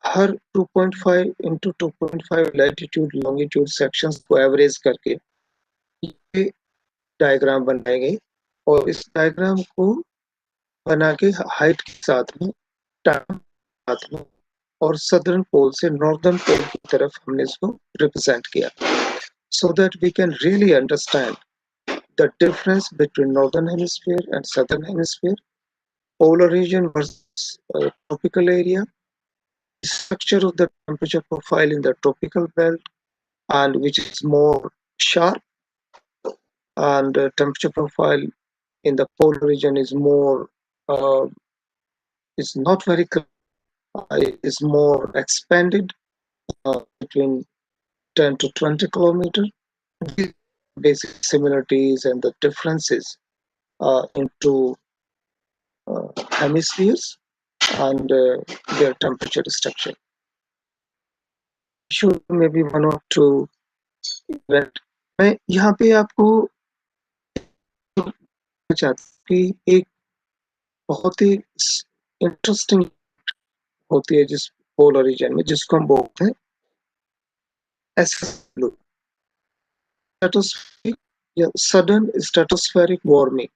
हर 2.5 इंटू 2.5 लैटिट्यूड लॉन्गिट्यूड सेक्शंस को एवरेज करके ये डायग्राम बनाए गए और इस डायग्राम को बना के हाइट के साथ में टाइम के साथ में और सदर्न पोल से नॉर्दर्न पोल की तरफ हमने इसको रिप्रेजेंट किया so that we can really understand the difference between northern hemisphere and southern hemisphere, polar region versus tropical area, structure of the temperature profile in the tropical belt, and which is more sharp, and temperature profile in the polar region is more is not very clear, is more expanded between 10 to 20 kilometers. These basic similarities and the differences into hemispheres and their temperature structure. Show maybe one or two event. मैं यहाँ पे आपको चाहता हूँ कि एक बहुत ही interesting होती है जिस पोलर रीजन में जिसको हम बोलते हैं एसएसब्लू स्ट्रेटोस्फेरिक या सडन स्ट्रेटोस्फेरिक वार्मिंग.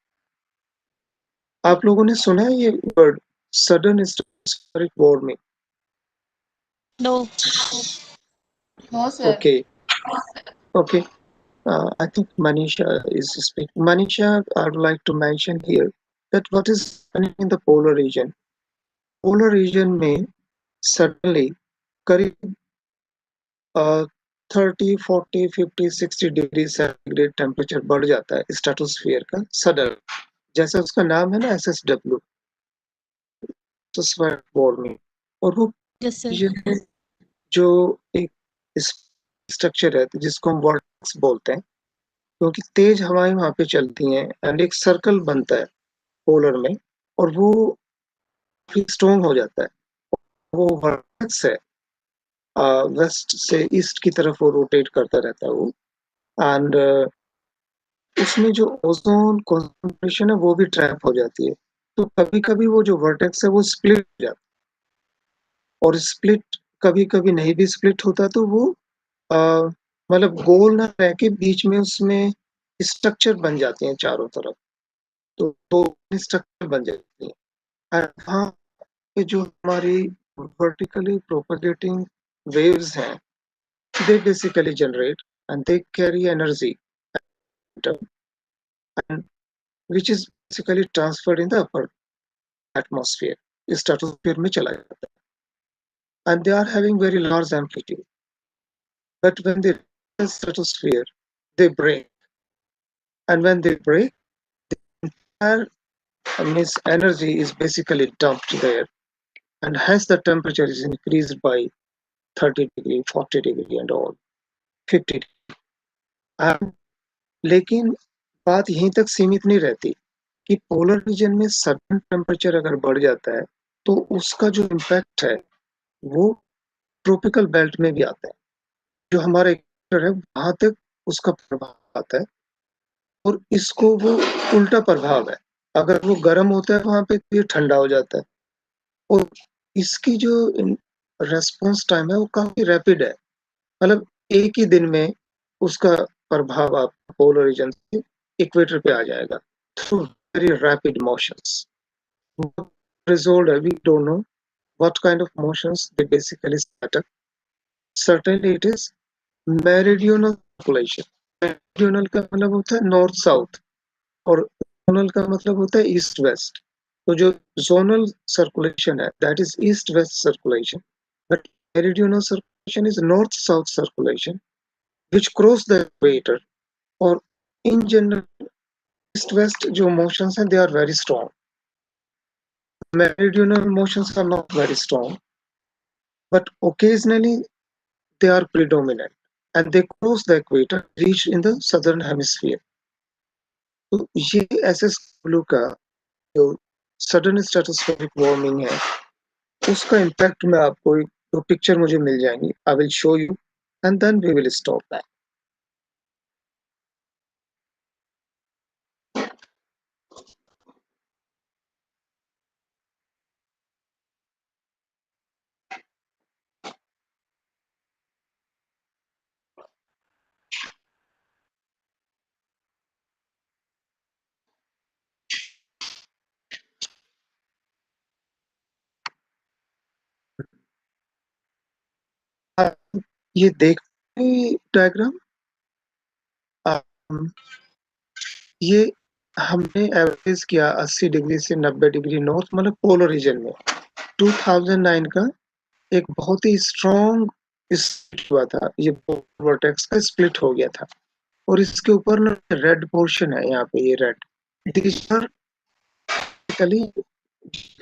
आप लोगों ने सुना है ये word sudden stratospheric warming? No. No, sir. Okay. I think Manisha is speaking. Manisha, I would like to mention here that what is happening in the polar region. Polar region में suddenly करीब 30, 40, 50, 60 degree centigrade temperature बढ़ जाता है stratosphere का sudden, जैसा उसका नाम है ना SSW, स्ट्रेटोस्फेरिक वार्मिंग. और वो Yes, sir. region में जो एक स्ट्रक्चर है जिसको हम वर्टेक्स बोलते हैं, क्योंकि तेज हवाएं वहां पे चलती हैं एंड एक सर्कल बनता है पोलर में और वो स्ट्रॉन्ग हो जाता है. वो वर्टेक्स है, वेस्ट से ईस्ट की तरफ वो रोटेट करता रहता है वो. एंड उसमें जो ओजोन कॉन्सेंट्रेशन है वो भी ट्रैप हो जाती है. तो कभी कभी वो जो वर्टेक्स है वो स्प्लिट हो जाता है और स्प्लिट कभी कभी नहीं भी स्प्लिट होता तो वो मतलब गोल ना रह के बीच में उसमें स्ट्रक्चर बन जाती हैं चारों तरफ. तो स्ट्रक्चर बन जाती है. वहाँ पे जो हमारी वर्टिकली प्रोपगेटिंग waves हैं, they basically generate and they carry energy and which is basically transferred in the upper atmosphere, stratosphere में चला जाता है. And they are having very large amplitude, but when they reach the stratosphere they break, and when they break entire means energy is basically dumped there, and hence the temperature is increased by 30 degree, 40 degree and all 50 degree. And लेकिन बात यहीं तक सीमित नहीं रहती कि polar region में sudden temperature अगर बढ़ जाता है तो उसका जो इम्पैक्ट है वो ट्रॉपिकल बेल्ट में भी आता है. जो हमारा इक्वेटर है वहां तक उसका प्रभाव आता है और इसको वो उल्टा प्रभाव है. अगर वो गर्म होता है वहां पे तो ये ठंडा हो जाता है और इसकी जो रेस्पॉन्स टाइम है वो काफी रैपिड है. मतलब एक ही दिन में उसका प्रभाव आप पोलर रीजन से इक्वेटर पे आ जाएगा through very rapid motions. Resolve है, we don't know what kind of motions they basically set up. Certainly it is meridional circulation. Meridional का मतलब होता है नॉर्थ साउथ और जोनल का मतलब होता है ईस्ट वेस्ट. तो जो जोनल सर्कुलेशन है that is east west circulation, but meridional circulation is north south circulation which cross the equator. और in general east west जो motions हैं they are very strong. Meridional motions are not very strong, but occasionally they are predominant and they cross the equator, reach in the southern hemisphere. तो ये SSW का जो sudden stratospheric warming है उसका impact मैं आपको एक तो पिक्चर मुझे मिल जाएंगी, I will show you. and then we will stop that. आप ये देख डायग्राम, ये हमने एवरेज किया 80 डिग्री से 90 डिग्री नॉर्थ, मतलब पोलर रीजन में 2009 का एक बहुत ही स्ट्रॉन्ग स्प्लिट हुआ था। ये वर्टेक्स का स्प्लिट हो गया था और इसके ऊपर ना रेड पोर्शन है, यहाँ पे ये रेड, दिस आर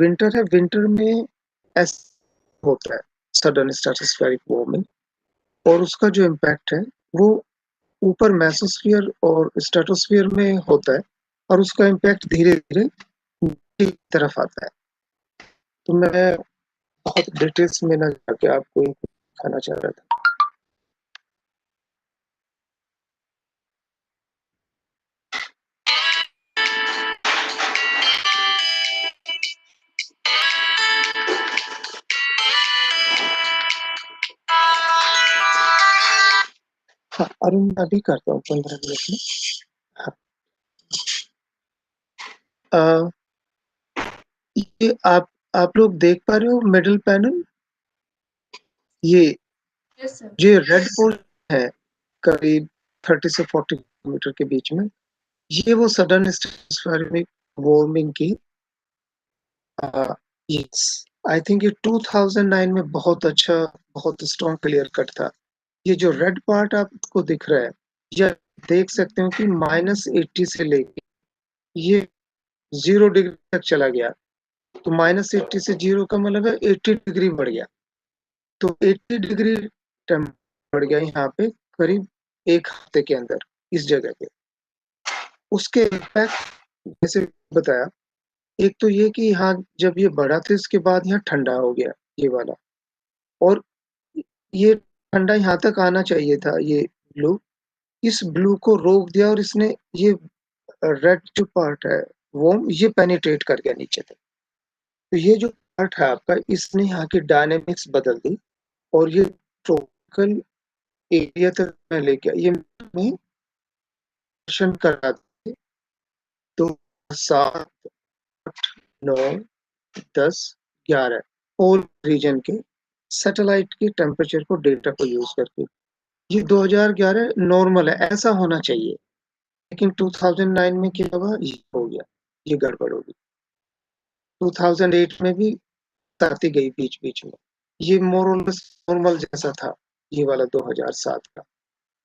विंटर है। विंटर में ऐसा होता है सडन स्ट्रेटोस्फेरिक वार्मिंग, और उसका जो इम्पैक्ट है वो ऊपर मेसोस्फीयर और स्ट्रेटोस्फीयर में होता है, और उसका इम्पैक्ट धीरे धीरे नीचे की तरफ आता है। तो मैं बहुत डिटेल्स में ना जाके आपको ये दिखाना चाह रहा था। हाँ, अरुण मैं अभी करता हूँ 15 मिनट में। हाँ, ये आप लोग देख पा रहे हो मिडिल पैनल, ये यस सर। जो रेड पोर्शन है करीब 30 से 40 किलोमीटर के बीच में, ये वो सडन स्ट्रेटोस्फेरिक वार्मिंग की यस, आई थिंक ये 2009 में बहुत अच्छा, बहुत स्ट्रॉन्ग क्लियर कट था। ये जो रेड पार्ट आपको दिख रहा है, ये देख सकते हो कि -80 से लेके ये 0 डिग्री तक चला गया। तो -80 से 0 का मतलब है 80 डिग्री बढ़ गया। तो 80 डिग्री टेम्परेचर बढ़ गया यहाँ पे करीब एक हफ्ते के अंदर इस जगह पे। उसके इम्पैक्ट जैसे बताया, एक तो ये कि यहाँ जब ये बढ़ा था इसके बाद यहाँ ठंडा हो गया ये वाला, और ये ठंडा यहाँ तक आना चाहिए था, ये ब्लू इस ब्लू को रोक दिया, और इसने ये रेड जो पार्ट है वो ये पेनिट्रेट कर गया नीचे तक। तो ये जो पार्ट है आपका, इसने यहाँ की डायनेमिक्स बदल दी, और ये ट्रॉपिकल एरिया तक में लेके ये में दर्शन करा दी। तो 7, 9, 10, 11 और रीजन के सैटेलाइट के टेम्परेचर को डेटा को यूज करके ये 2011 नॉर्मल है, ऐसा होना चाहिए। लेकिन 2009 में क्या हुआ, ये हो गया, ये गड़बड़ हो गई। 2008 में भी तारती गई बीच बीच में, ये मोर और लेस नॉर्मल जैसा था ये वाला 2007 का।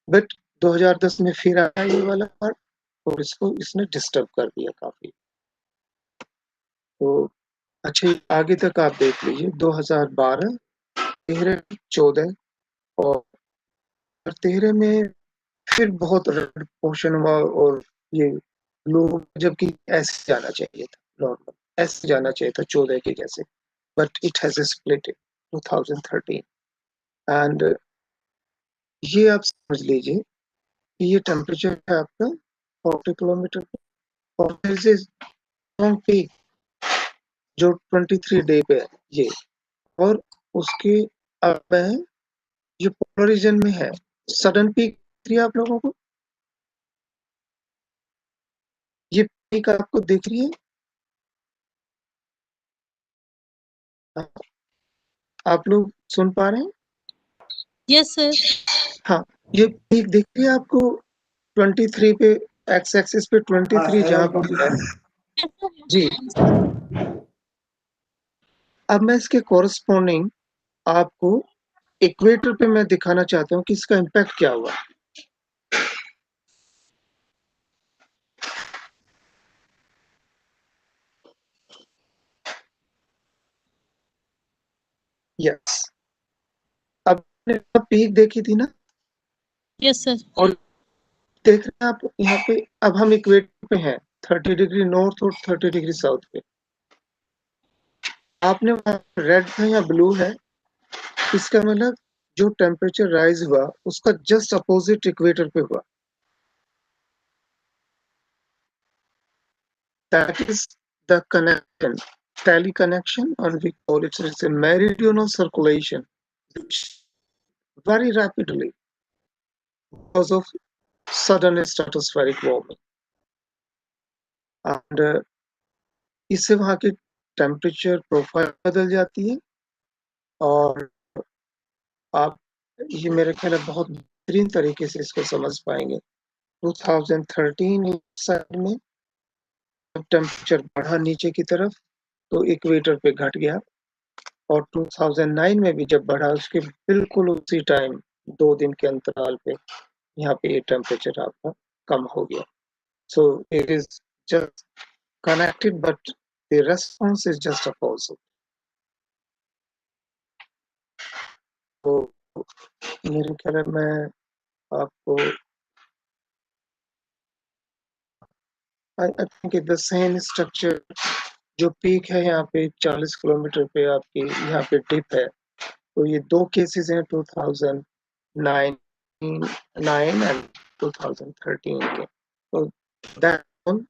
बट 2010 में फिर आया ये वाला पार्ट, और इसको इसने डिस्टर्ब कर दिया काफी। तो अच्छा, आगे तक आप देख लीजिए 2012, 13, 14 और 13 में फिर बहुत रेड पोर्शन हुआ, और ये ब्लू, जबकि ऐसे जाना चाहिए था, नॉर्मल ऐसे जाना चाहिए था 14 के जैसे, but it has split in 2013। And ये आप समझ लीजिए कि ये टेम्परेचर है आपका 40 किलोमीटर और पीक जो 23 डे पे है ये, और उसके अब है ये पोलर रीजन में है। सडन पीक दिख रही है आप लोगों को, ये पीक आपको दिख रही है? आप लोग सुन पा रहे हैं? Yes sir. हाँ, ये पीक दिख रही है आपको 23 पे, एक्स एक्सिस पे 23 जहाँ पे है जी। अब मैं इसके कोरस्पॉन्डिंग आपको इक्वेटर पे मैं दिखाना चाहता हूँ कि इसका इम्पैक्ट क्या हुआ। यस, अब आपने पीक देखी थी ना, यस सर। और देख रहे हैं आप यहाँ पे, अब हम इक्वेटर पे हैं 30 डिग्री नॉर्थ और 30 डिग्री साउथ पे। आपने रेड है या ब्लू है, इसका मतलब जो टेम्परेचर राइज हुआ उसका जस्ट अपोजिट इक्वेटर पे हुआ. That is the connection, tally connection, and we call it as a meridional circulation, which very rapidly because of sudden stratospheric warming. And इससे वहाँ की टेम्परेचर प्रोफाइल बदल जाती है और आप ये मेरे ख्याल में बहुत बेहतरीन तरीके से इसको समझ पाएंगे. 2013 साल में जब टेम्परेचर बढ़ा नीचे की तरफ तो इक्वेटर पे घट गया और 2009 में भी जब बढ़ा उसके बिल्कुल उसी टाइम 2 दिन के अंतराल पे यहाँ पे ये टेम्परेचर आपका कम हो गया. So it is just connected but the response is just opposite. तो मेरे ख्याल में आपको I think it's the same structure. जो पीक है यहाँ पे 40 किलोमीटर पे आपकी यहाँ पे डिप है. तो ये दो केसेस हैं 2009 एंड 2013 के. तो that one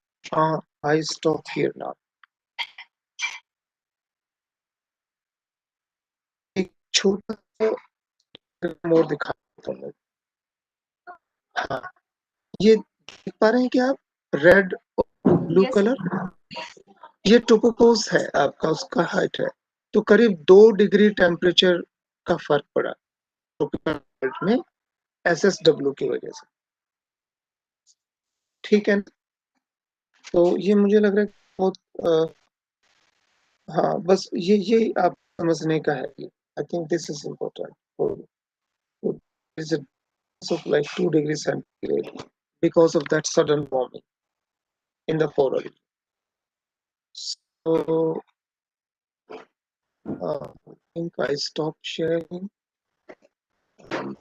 I stop here now. एक छोटा सा मोर दिखा देता हूँ. हाँ, ये देख पा रहे हैं कि आप रेड और ब्लू Yes, कलर, ये टोपोपोज है आपका, उसका हाइट है. तो करीब 2 डिग्री टेम्परेचर का फर्क पड़ा ट्रॉपिकल बेल्ट में SSW की वजह से. ठीक है, तो ये मुझे लग रहा है बहुत हाँ, बस ये आप समझने का है कि आई think this is important. Is of like 2 degrees centigrade because of that sudden warming in the polar region. So I think I stopped sharing and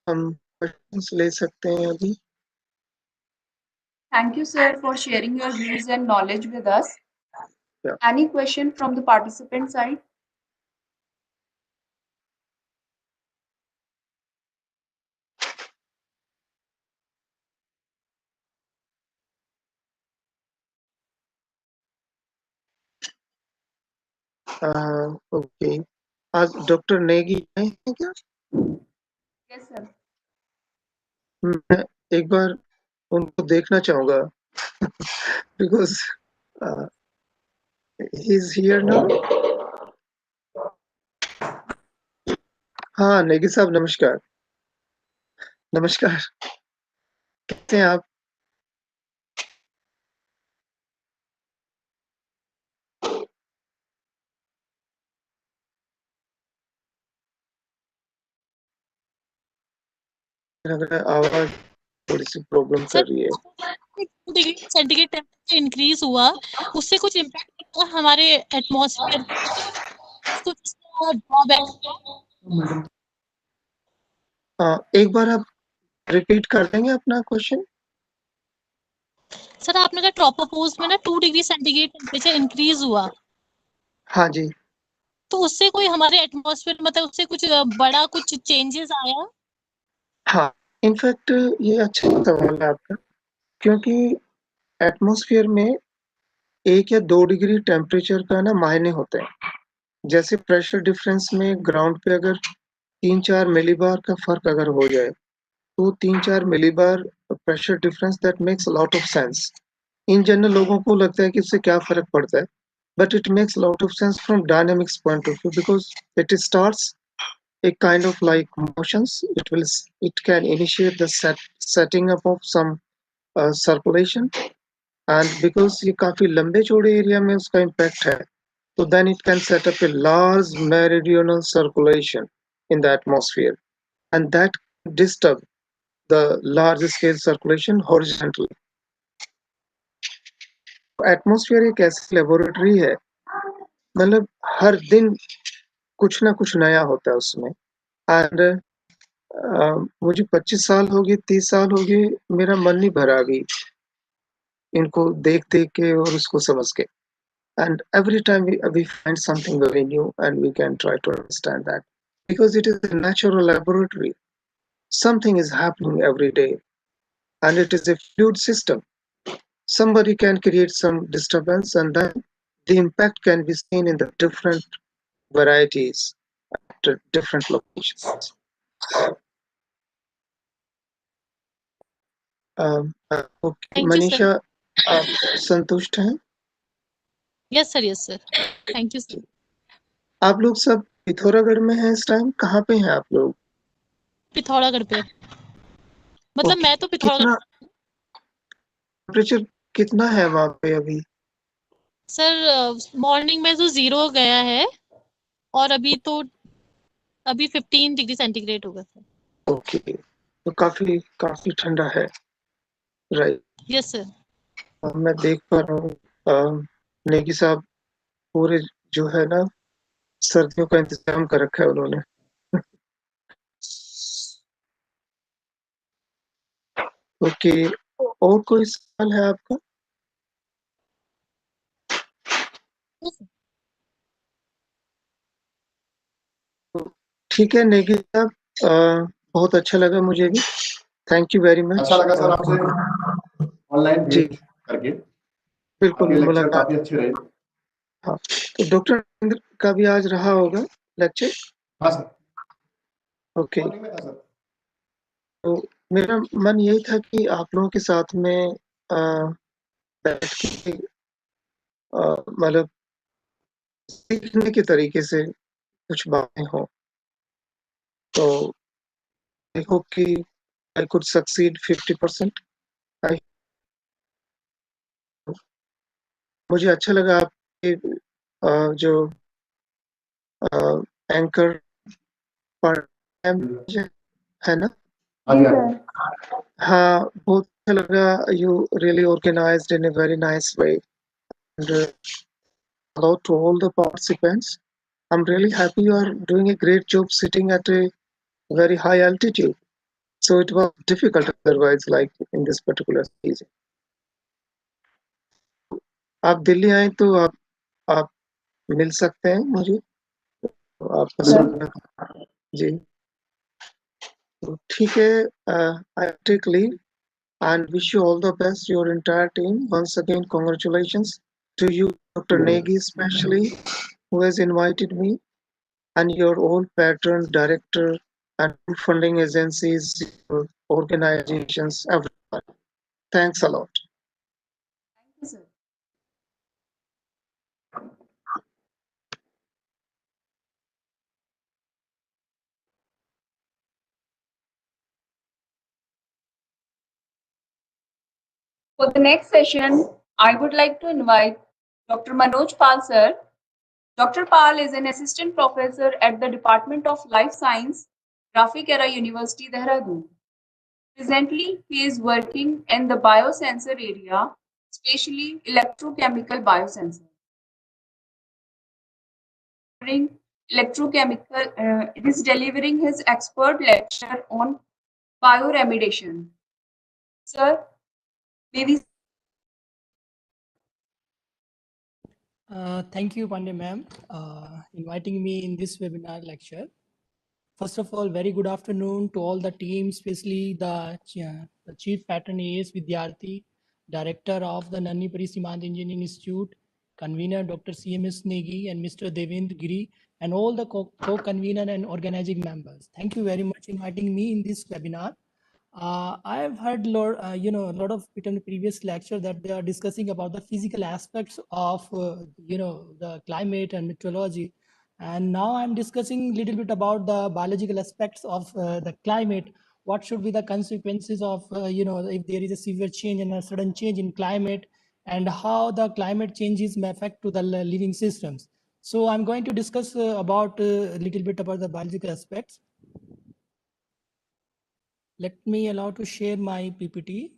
हम क्वेश्चंस ले सकते हैं अभी. thank you, sir, for sharing your views and knowledge with us. Yeah. Any question from the participant side? Okay, आज doctor Negi आए हैं क्या? Yes, sir. मैं एक बार उनको देखना चाहूंगा because he is here now. हाँ नेगी साहब, नमस्कार. नमस्कार, कैसे हैं आप? लग रहा है आवाज थोड़ी सी प्रॉब्लम कर रही है. 2 डिग्री सेंटीग्रेड टेम्परेचर इंक्रीज हुआ, उससे कुछ इम्पैक्ट हुआ हमारे एटमॉस्फेयर पे, कुछ ड्रॉबैक? एक बार आप रिपीट कर देंगे अपना क्वेश्चन? सर आपने कहा ट्रोपोपोज में ना 2 डिग्री सेंटीग्रेड टेम्परेचर इंक्रीज हुआ, हाँ जी. तो उससे कोई हमारे एटमॉस्फेयर मतलब उससे कुछ बड़ा कुछ चेंजेस आया? हाँ, इनफैक्ट ये अच्छा सवाल है आपका, क्योंकि एटमॉस्फेयर में 1 या 2 डिग्री टेम्परेचर का ना मायने होते हैं. जैसे प्रेशर डिफरेंस में ग्राउंड पे अगर 3-4 मिलीबार का फर्क अगर हो जाए तो 3-4 millibar pressure difference, that makes lot of sense. In general लोगों को लगता है कि उससे क्या फर्क पड़ता है, but it makes a lot of sense from dynamics point of view because it starts a kind of like motions. It can initiate the setting up of some circulation, and because ये काफी लंबे चौड़े area में उसका impact है, so then it can set up a large meridional circulation in the atmosphere, and that can disturb the large scale circulation horizontally. Atmosphere एक ऐसी laboratory है, मतलब हर दिन कुछ ना कुछ नया होता है उसमें. एंड मुझे 25 साल हो गए, 30 साल हो गए, मेरा मन नहीं भरा अभी. इनको देख देख के और उसको समझ के. And every time we find something very new and we can try to understand that because it is a natural laboratory. Something is happening every day and it is a fluid system. Somebody can create some disturbance and then the impact can be seen in the different varieties at different locations. Okay, thank you sir. Manisha, आप संतुष्ट हैं? Yes sir. Thank you sir. आप लोग सब पिथौरागढ़ में हैं इस time? कहाँ पे हैं आप लोग? पिथौरागढ़ पे. मतलब Okay, मैं तो पिथौरागढ़. कितना टेम्परेचर कितना है वहाँ पे अभी? सर मॉर्निंग में तो 0 गया है और अभी 15 डिग्री सेंटीग्रेड होगा सर. ओके, तो काफी काफी ठंडा है, राइट? Yes sir. मैं देख पा रहा हूँ नेगी साहब पूरे जो है ना सर्दियों का इंतजाम कर रखा है उन्होंने. ओके, और कोई सवाल है आपका? ठीक है नेगी साहब, बहुत अच्छा लगा मुझे भी. Thank you very much. अच्छा लगा सर आपसे ऑनलाइन जी भेंट करके. बिल्कुल आपके लेक्चर मुलाकात. काफी अच्छे रहे. हाँ, तो डॉक्टर नरेंद्र का भी आज रहा होगा लेक्चर? हाँ सर, ओके, मॉर्निंग में था सर. तो मेरा मन यही था कि आप लोगों के साथ में बैठ के मतलब सीखने के तरीके से कुछ बातें हों. तो आई होप कि आई कुड सक्सीड 50%. आई मुझे अच्छा लगा आपके जो एंकर पर है ना. हाँ जी, हाँ जी. हाँ, बहुत अच्छा लगा. You really organised in a very nice way and hello to all the participants. I'm really happy you are doing a great job sitting at a very high altitude. So it was difficult otherwise, like in this particular season. आप दिल्ली आए तो आप मिल सकते हैं मुझे. तो आपका स्वागत. जी, तो ठीक है. I take leave and wish you all the best, your entire team. Once again, congratulations to you, Dr. Negi, especially, who has invited me, and your old patron, director, and funding agencies, your organizations, everyone. Thanks a lot. Thank you, sir. For the next session, I would like to invite Dr. Manoj Pal, sir. Dr. Pal is an assistant professor at the Department of Life Science, Rafikera University, Dehradun. Presently, he is working in the biosensor area, especially electrochemical biosensor. It is delivering his expert lecture on bioremediation. Sir, may we Thank you, Pandey ma'am, inviting me in this webinar lecture. First of all, very good afternoon to all the team, especially the Chief Patron AS Vidyarthi, Director of the Nannipuri Simant Engineering Institute, Convener Dr. CMS Negi and Mr. Devendra Giri, and all the co-convener and organizing members. Thank you very much inviting me in this webinar. I have heard a lot of it in the previous lecture that they are discussing about the physical aspects of the climate and meteorology, and now I'm discussing a little bit about the biological aspects of the climate. What should be the consequences of if there is a severe change and a sudden change in climate, and how the climate changes may affect to the living systems. So I'm going to discuss about a little bit about the biological aspects. Let me allow to share my PPT.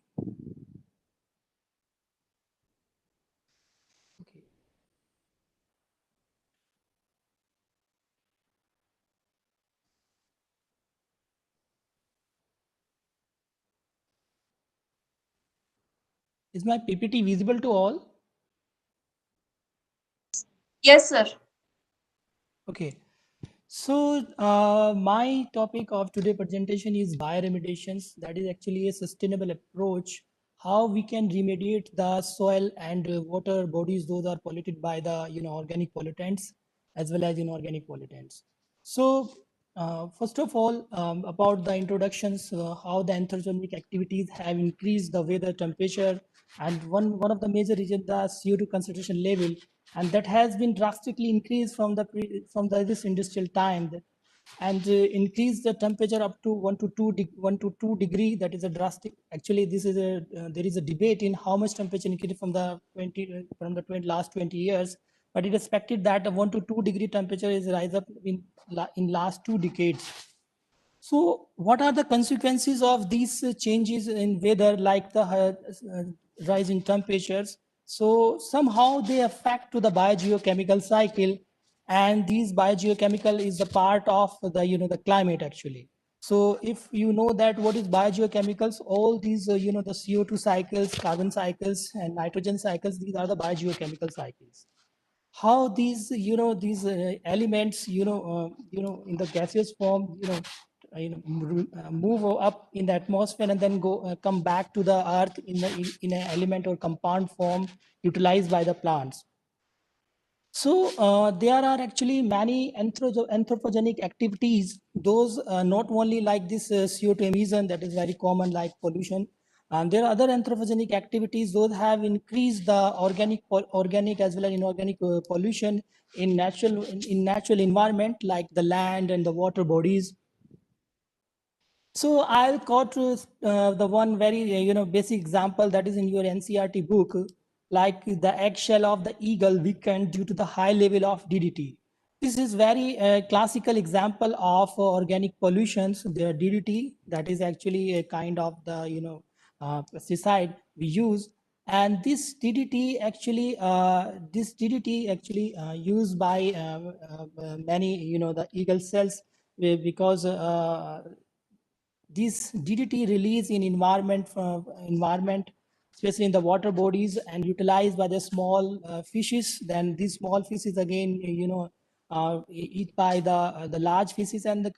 Okay. Is my PPT visible to all? Yes, sir. Okay. So my topic of today presentation is bioremediations. That is actually a sustainable approach, how we can remediate the soil and water bodies, those are polluted by the organic pollutants as well as inorganic pollutants. So first of all, about the introductions, how the anthropogenic activities have increased the weather temperature, and one of the major reasons the CO2 concentration level, and that has been drastically increased from this industrial time, and increase the temperature up to 1 to 2 degree. That is a drastic. Actually, this is a there is a debate in how much temperature increased from the last 20 years, but it is expected that a 1 to 2 degree temperature is rise up in last 2 decades. So what are the consequences of these changes in weather, like the rise in temperatures? So somehow they affect to the biogeochemical cycle, and these biogeochemical is a part of the climate actually. So if you know that what is biogeochemicals, all these the CO2 cycles, carbon cycles, and nitrogen cycles, these are the biogeochemical cycles. How these elements in the gaseous form move up in the atmosphere and then go come back to the earth in an element or compound form utilized by the plants. So there are actually many anthropogenic activities, those not only like this CO2 emission that is very common, like pollution, and there are other anthropogenic activities, those have increased the organic as well as inorganic pollution in natural environment, like the land and the water bodies. So I'll quote the one very basic example that is in your NCRT book, like the eggshell of the eagle weakened due to the high level of DDT. This is very classical example of organic pollutions. The DDT, that is actually a kind of the pesticide we use, and this DDT actually used by many the eagle cells, because this DDT released in environment, especially in the water bodies, and utilized by the small fishes. Then these small fishes again, eat by the large fishes, and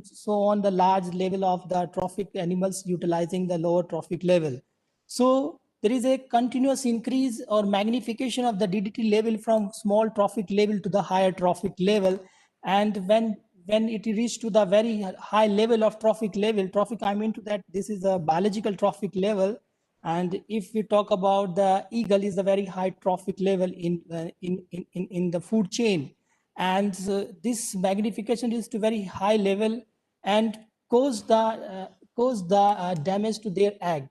so on the large level of the trophic animals utilizing the lower trophic level. So there is a continuous increase or magnification of the DDT level from small trophic level to the higher trophic level. And when it reaches to the very high level of trophic, I mean to that this is a biological trophic level. And if we talk about the eagle, is a very high trophic level in the food chain. And this magnification is to very high level and cause the damage to their egg.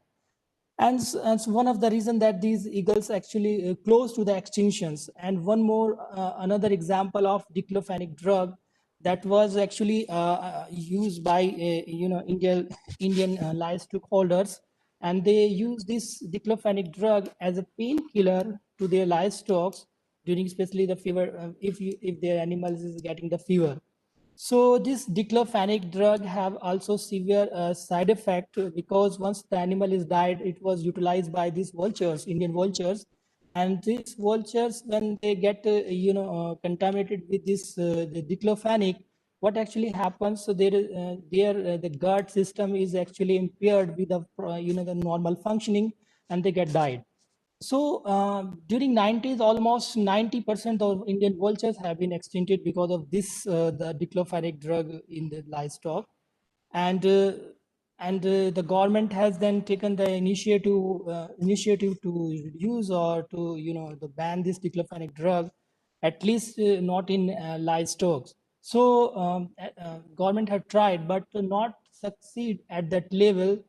And one of the reason that these eagles actually close to the extinctions. And one more another example of diclofenac drug that was actually used by Indian livestock holders, and they use this diclofenac drug as a painkiller to their livestock during especially the fever, if their animals is getting the fever. So this diclofenac drug have also severe side effect, because once the animal is died, it was utilized by these vultures, Indian vultures, and these vultures, when they get contaminated with this the diclofenac, what actually happens? So the gut system is actually impaired with the the normal functioning, and they get died. So during 90s, almost 90% of Indian vultures have been extincted because of this the diclofenac drug in the livestock, and the government has then taken the initiative to reduce or to to ban this diclofenac drug, at least not in livestock. So government had tried, but to not succeed at that level.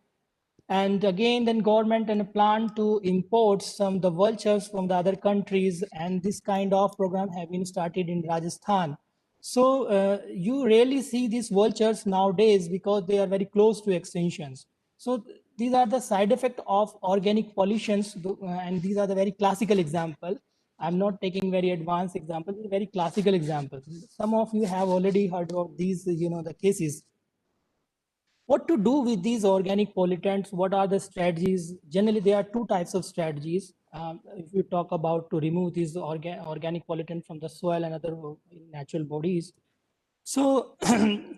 And again, then government and a plan to import some the vultures from the other countries, and this kind of program have been started in Rajasthan. So you rarely see these vultures nowadays because they are very close to extinctions. So these are the side effect of organic pollutions, and these are the very classical example. I'm not taking very advanced examples, very classical examples. Some of you have already heard of these the cases. What to do with these organic pollutants? What are the strategies? Generally, there are two types of strategies. If you talk about to remove these organic pollutant from the soil and other natural bodies. So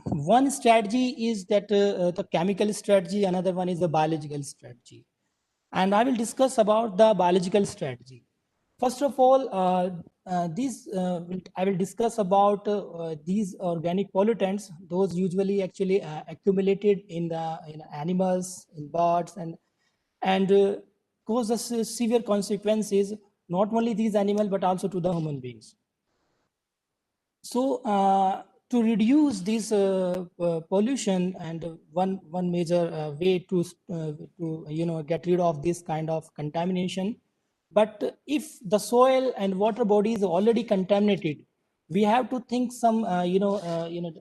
one strategy is that the chemical strategy, another one is the biological strategy. And I will discuss about the biological strategy. First of all, I will discuss about these organic pollutants. Those usually actually accumulated in the animals, in birds, and causes severe consequences not only these animals but also to the human beings. So to reduce this pollution, and one major way to get rid of this kind of contamination. But if the soil and water body is already contaminated, we have to think some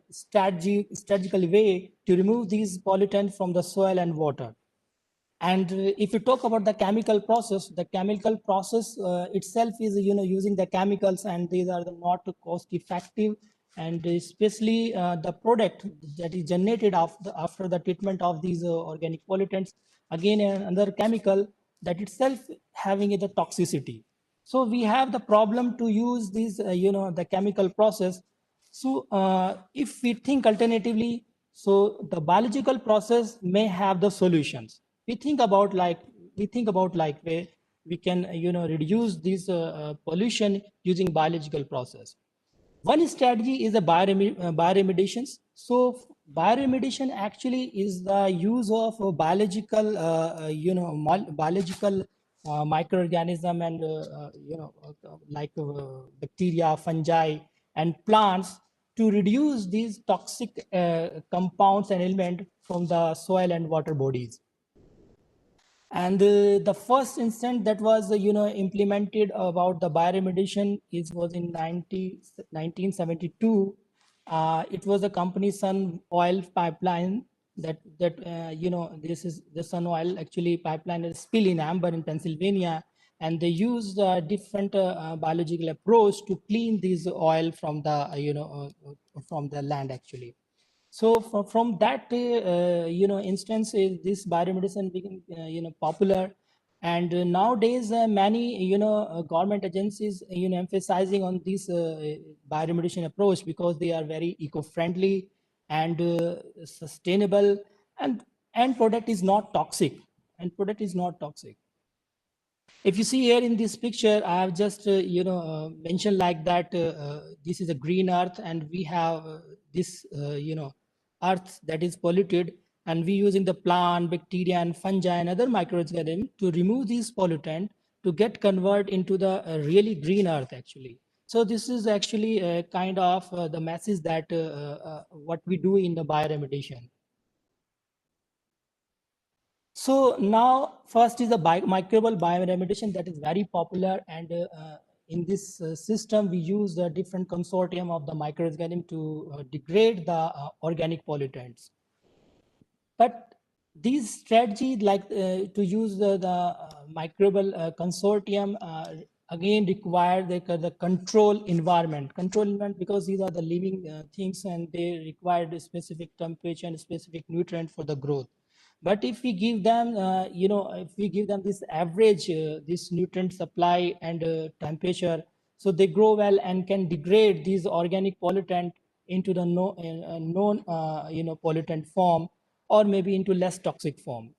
strategical way to remove these pollutants from the soil and water. And if you talk about the chemical process itself is using the chemicals, and these are not cost effective, and especially the product that is generated after the treatment of these organic pollutants, again another chemical that itself having the toxicity. So we have the problem to use these the chemical process. So if we think alternatively, so the biological process may have the solutions. We think about like where we can reduce this pollution using biological process. One strategy is the bioremediations. So bioremediation actually is the use of biological microorganism, and like bacteria, fungi, and plants to reduce these toxic compounds and elements from the soil and water bodies. And the first instance that was implemented about the bioremediation was in 1972. It was a company Sun Oil pipeline that this is the Sun Oil actually pipeline is spill in Amber in Pennsylvania, and they used a different biological approach to clean this oil from the from the land actually. So from that instance, this bioremediation became popular, and nowadays many government agencies emphasizing on this bioremediation approach because they are very eco-friendly and sustainable, and product is not toxic, If you see here in this picture, I have just mentioned like that this is a green earth, and we have this earth that is polluted, and we using the plant, bacteria, and fungi and other microorganisms to remove these pollutant to get convert into the really green earth actually. So this is actually a kind of the message that what we do in the bioremediation. So now first is the microbial bioremediation that is very popular, and in this system we use the different consortium of the microorganism to degrade the organic pollutants. But these strategies like to use the microbial consortium again require the control environment because these are the living things, and they require a specific temperature and specific nutrient for the growth. But if we give them this average this nutrient supply and temperature, so they grow well and can degrade these organic pollutant into the known pollutant form, or maybe into less toxic form.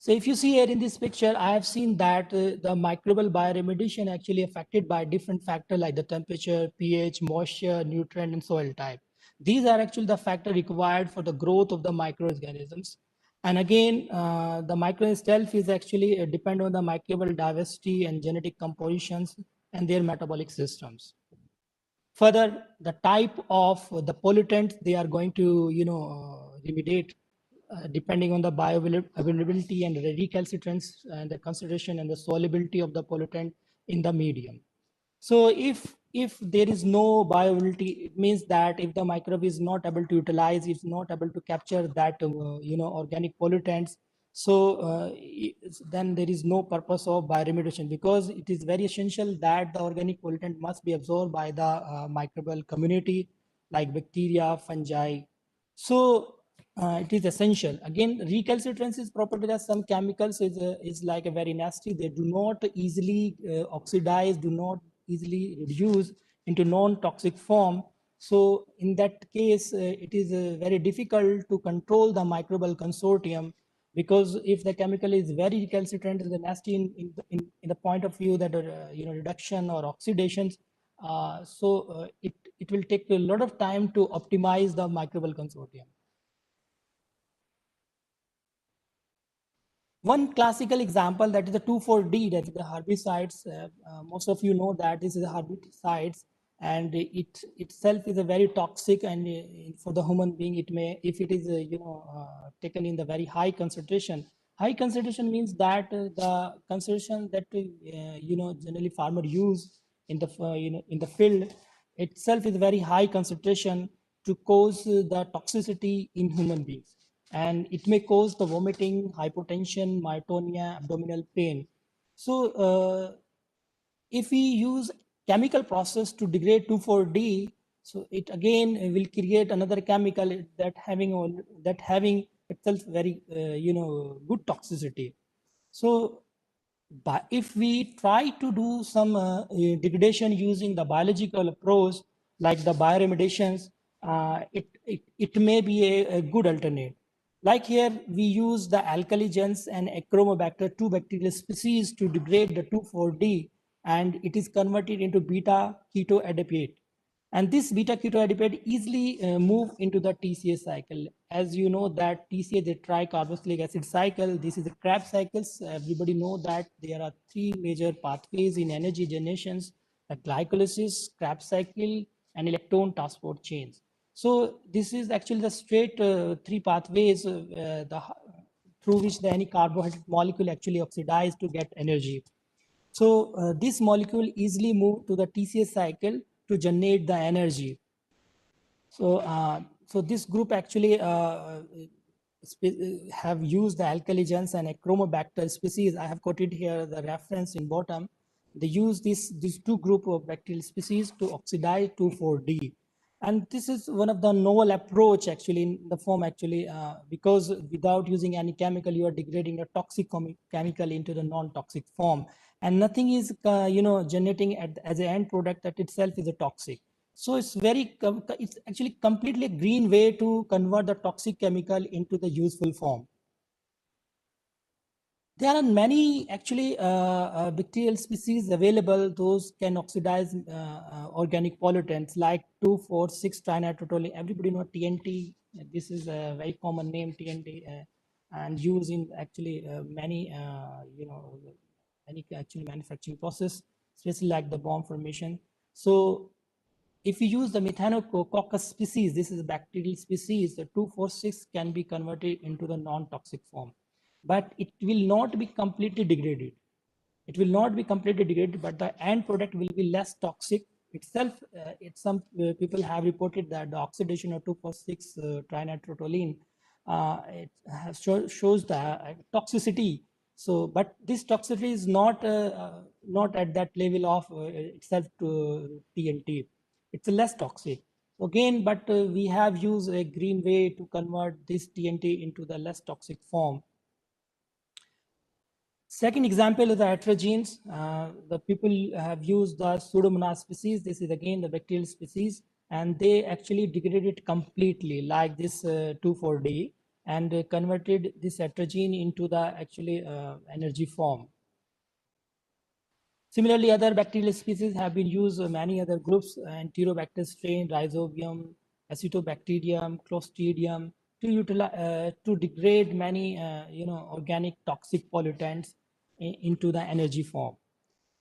So if you see here in this picture, I have seen that the microbial bioremediation actually affected by different factors like the temperature, pH, moisture, nutrient, and soil type. These are actually the factor required for the growth of the microorganisms. And again, the microorganism itself is actually depend on the microbial diversity and genetic compositions and their metabolic systems. Further, the type of the pollutant they are going to remediate depending on the bioavailability and the recalcitrance and the concentration and the solubility of the pollutant in the medium. So if there is no bioavailability, it means that if the microbe is not able to utilize, it's not able to capture that organic pollutants, so then there is no purpose of bioremediation, because it is very essential that the organic pollutant must be absorbed by the microbial community like bacteria, fungi. So it is essential. Again, recalcitrance is property that some chemicals is like a very nasty. They do not easily oxidize, do not easily reduce into non-toxic form. So in that case, it is very difficult to control the microbial consortium, because if the chemical is very recalcitrant, is nasty in the point of view that reduction or oxidations, it will take a lot of time to optimize the microbial consortium. One classical example, that is the 2,4-D, that is the herbicides. Most of you know that this is the herbicides, and it itself is a very toxic, and for the human being, it may, if it is taken in the very high concentration. High concentration means that the concentration that generally farmer use in the in the field itself is very high concentration to cause the toxicity in human beings, and it may cause the vomiting, hypotension, myotonia, abdominal pain. So if we use chemical process to degrade 2,4-D, so it again will create another chemical that having itself very good toxicity. So but if we try to do some degradation using the biological approach, like the bioremediations, it may be a good alternate. Like here, we use the alkaligens and Achromobacter, two bacterial species, to degrade the 2,4-D, and it is converted into beta ketoadipate. And this beta ketoadipate easily move into the TCA cycle. As you know that TCA, the tricarboxylic acid cycle, this is a Krebs cycles. Everybody know that there are three major pathways in energy generations: the glycolysis, Krebs cycle, and electron transport chains. So this is actually the straight three pathways through which any carbohydrate molecule actually oxidize to get energy. So this molecule easily move to the TCA cycle to generate the energy. So this group actually have used the alkaligens and Achromobacter species. I have quoted here the reference in bottom. They use these two group of bacterial species to oxidize 2,4-D. And this is one of the novel approach actually in the form actually, because without using any chemical, you are degrading a toxic chemical into the non-toxic form, and nothing is generating as an end product that itself is a toxic. So it's actually completely a green way to convert the toxic chemical into the useful form. There are many actually bacterial species available. Those can oxidize organic pollutants like 2,4,6 trinitrotoluene. Everybody know TNT. This is a very common name, TNT, and used in actually many any actually manufacturing process, especially like the bomb formation. So if you use the Methanococcus species, this is a bacterial species, the 2,4,6 can be converted into the non-toxic form, but it will not be completely degraded. It will not be completely degraded, but the end product will be less toxic itself. Some people have reported that the oxidation of 2,4,6 trinitrotoluene shows the toxicity. So, but this toxicity is not at that level of itself to TNT. It's less toxic. Again, but we have used a green way to convert this TNT into the less toxic form. Second example is the atrogenes. The people have used the Pseudomonas species. This is again the bacterial species, and they actually degraded completely like this 2,4-D, and converted this atrogene into the actually energy form. Similarly, other bacterial species have been used, many other groups, Enterobacter strain, Rhizobium, Acetobacterium, Clostridium, to degrade many organic toxic pollutants into the energy form.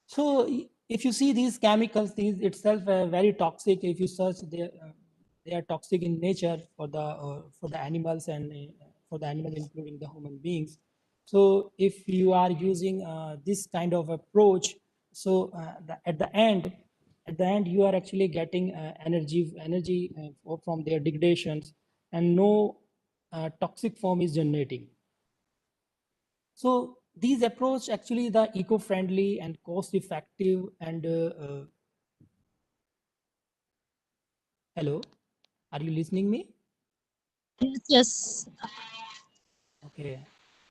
So if you see these chemicals, these itself are very toxic. If you search, they are toxic in nature for the animals, and for the animals including the human beings. So if you are using this kind of approach, so at the end you are actually getting energy from their degradations, and no toxic form is generating. So these approach actually the eco-friendly and cost-effective and hello, are you listening me? Yes, yes. Okay.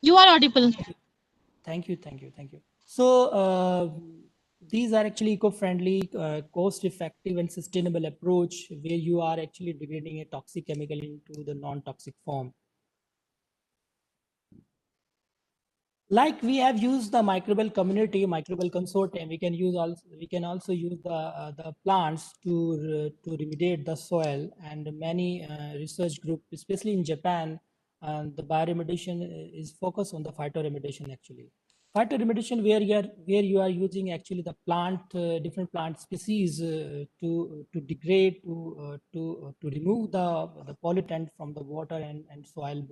You are audible. Thank you, thank you, thank you. So these are actually eco-friendly, cost-effective, and sustainable approach where you are actually degrading a toxic chemical into the non-toxic form. Like we have used the microbial community, microbial consortium, we can also use the plants to remediate the soil, and many research group, especially in Japan, the bioremediation is focused on the phytoremediation actually. Phytoremediation where you are using actually the plant different plant species to degrade to remove the pollutant from the water and soil.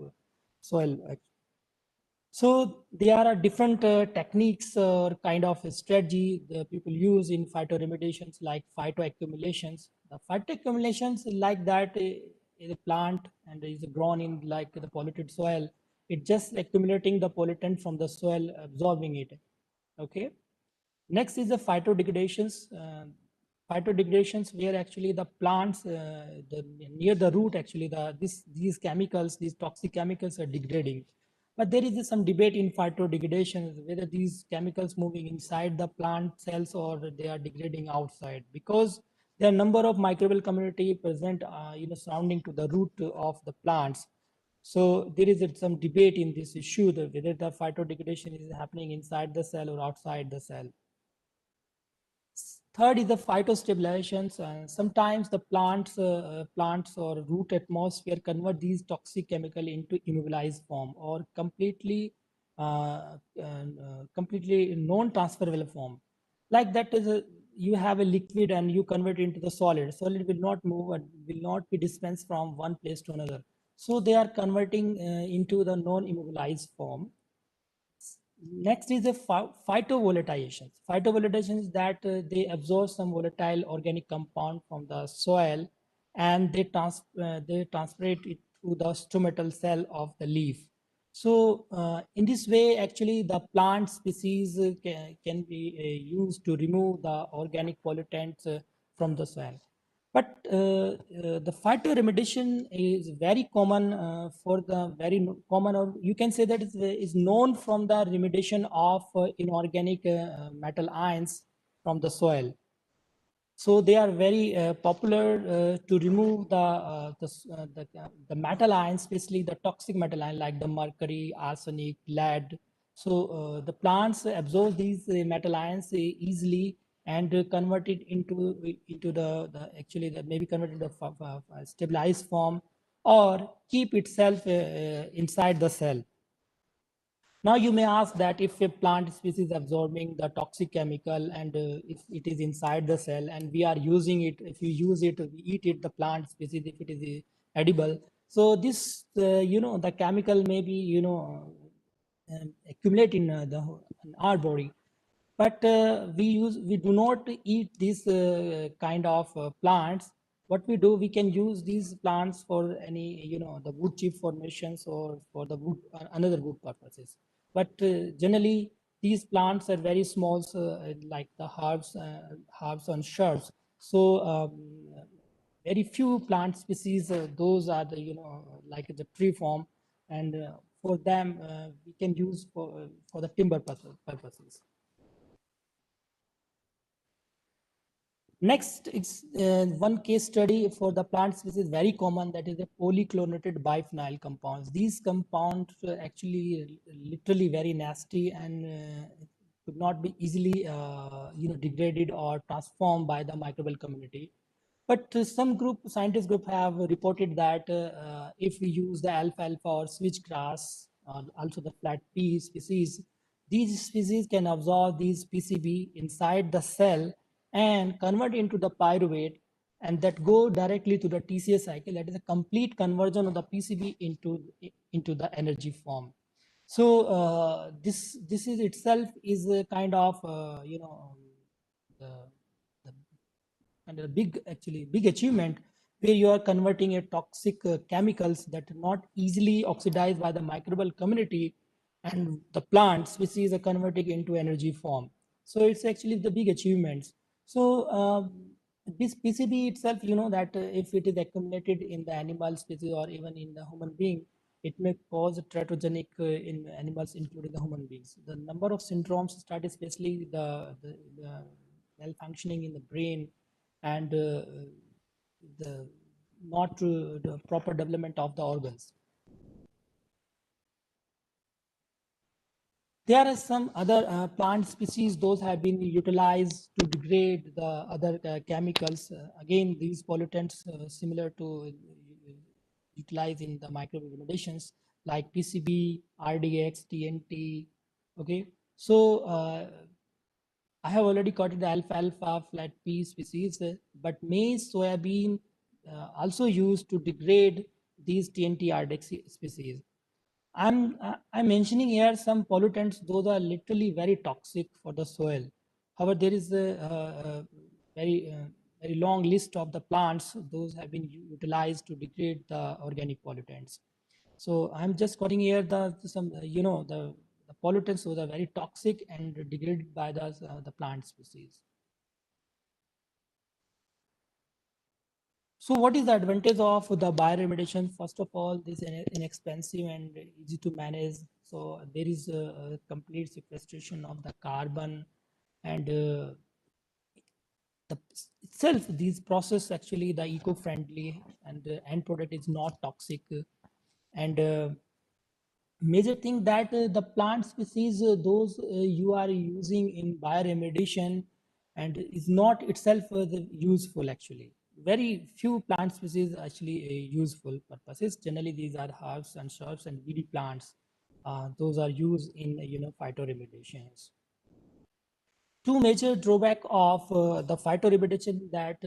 So there are different techniques or kind of a strategy the people use in phytoremediations, like phytoaccumulations. The phytoaccumulations like that is a plant and is grown in like the polluted soil. It just accumulating the pollutant from the soil, absorbing it. Okay. Next is the phytodegradations. Phytodegradations where actually the plants near the root actually these chemicals, these toxic chemicals are degrading. But there is some debate in phytodegradation whether these chemicals moving inside the plant cells or they are degrading outside, because there are number of microbial community present surrounding to the root of the plants. So there is some debate in this issue that whether the phytodegradation is happening inside the cell or outside the cell. Third is the phytostabilizations. Sometimes the plants or root atmosphere convert these toxic chemical into immobilized form or completely non-transferable form. Like that is you have a liquid and you convert it into the solid. Solid will not move and will not be dispensed from one place to another. So they are converting into the non-immobilized form. Next is the phytovolatilization. Phytovolatilization is that they absorb some volatile organic compound from the soil and they transfer it to the stomatal cell of the leaf. So in this way, actually, the plant species can be used to remove the organic pollutants from the soil. But the phytoremediation is very common for the common, or you can say that is known from the remediation of inorganic metal ions from the soil. So they are very popular to remove the metal ions, especially the toxic metal ion like the mercury, arsenic, lead. So the plants absorb these metal ions easily and convert it into the actually the maybe converted the stabilized form or keep itself inside the cell. Now you may ask that if a plant species absorbing the toxic chemical and if it is inside the cell and we are using it, if you use it, we eat it, the plant species, if it is edible. So this, the chemical may be, accumulate in our body. But we do not eat these kind of plants. What we do, we can use these plants for any the wood chip formations or for the wood another wood purposes. But generally these plants are very small, like the herbs and shrubs. So very few plant species, those are the like the tree form, and for them we can use for the timber purposes. Next, it's one case study for the plant species very common, that is the polychlorinated biphenyl compounds. These compounds actually literally very nasty and could not be easily degraded or transformed by the microbial community. But some scientist group have reported that if we use the alfalfa or switchgrass, also the flat pea species, these species can absorb these PCB inside the cell and convert into the pyruvate, and that go directly to the TCA cycle. That is a complete conversion of the PCB into the energy form. So this is itself is a kind of the, the and a big achievement where you are converting a toxic chemicals that are not easily oxidized by the microbial community, and the plant species are converting into energy form. So it's actually the big achievements. So this PCB itself, you know that if it is accumulated in the animal species or even in the human being, it may cause teratogenic in animals, including the human beings. The number of syndromes start, especially the malfunctioning in the brain and the not the proper development of the organs. There are some other plant species, those have been utilized to degrade the other chemicals. Again, these pollutants similar to utilized in the microbial remediations like PCB, RDX, TNT. Okay, so I have already got the alfalfa, flat pea species, but maize, soybean also used to degrade these TNT RDX species. I'm mentioning here some pollutants; those are literally very toxic for the soil. However, there is a very very long list of the plants; those have been utilized to degrade the organic pollutants. So I'm just quoting here the some the pollutants; those are very toxic and degraded by the plant species. So what is the advantage of the bioremediation? First of all, this is inexpensive and easy to manage. So there is a complete sequestration of the carbon and the itself, these process actually the eco-friendly and the end product is not toxic. And major thing that the plant species, those you are using in bioremediation and is not itself useful actually. Very few plant species actually useful purposes. Generally, these are herbs and shrubs and weedy plants. Those are used in phytoremediations. Two major drawback of the phytoremediation that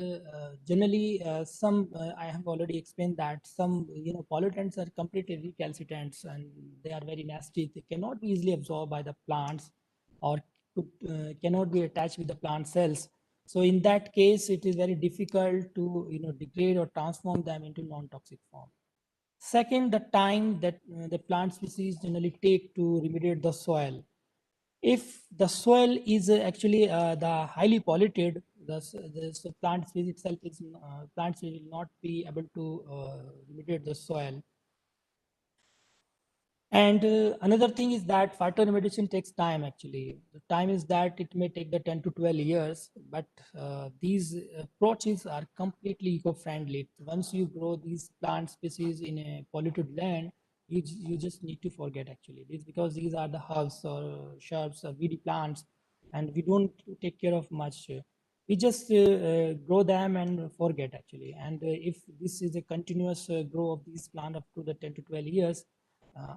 generally some I have already explained that some pollutants are completely recalcitrants and they are very nasty. They cannot be easily absorbed by the plants or cannot be attached with the plant cells. So in that case, it is very difficult to degrade or transform them into non-toxic form. Second, the time that the plant species generally take to remediate the soil. If the soil is actually the highly polluted, the plant species itself is plants will not be able to remediate the soil. And another thing is that phytoremediation takes time actually. The time is that it may take the 10 to 12 years, but these approaches are completely eco-friendly. Once you grow these plant species in a polluted land, you just need to forget actually. It's because these are the herbs or shrubs or weedy plants and we don't take care of much. We just grow them and forget actually. And if this is a continuous grow of these plant up to the 10 to 12 years,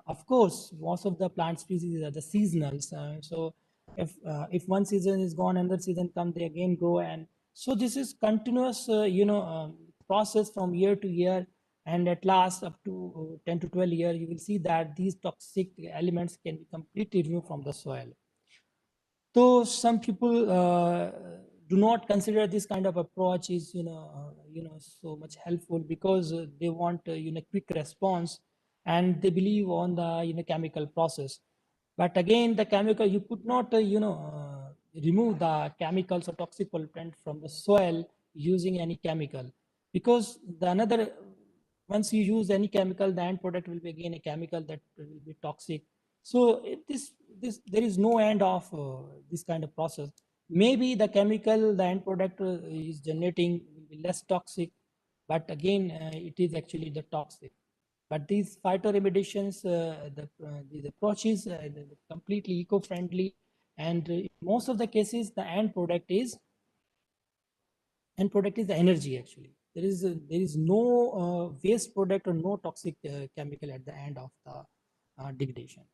of course, most of the plant species are the seasonals. So if one season is gone, another season come, they again grow, and so this is continuous, process from year to year, and at last up to 10 to 12 years, you will see that these toxic elements can be completely removed from the soil. So some people do not consider this kind of approach is so much helpful because they want quick response and they believe on the chemical process. But again, the chemical you could not remove the chemicals or toxic pollutant from the soil using any chemical, because the another once you use any chemical, the end product will be again a chemical that will be toxic. So this there is no end of this kind of process. Maybe the chemical, the end product is generating will be less toxic, but again it is actually the toxic. But these phytoremediations, these approaches, they're completely eco-friendly, and in most of the cases, the end product is the energy actually. There is no waste product or no toxic chemical at the end of the degradation.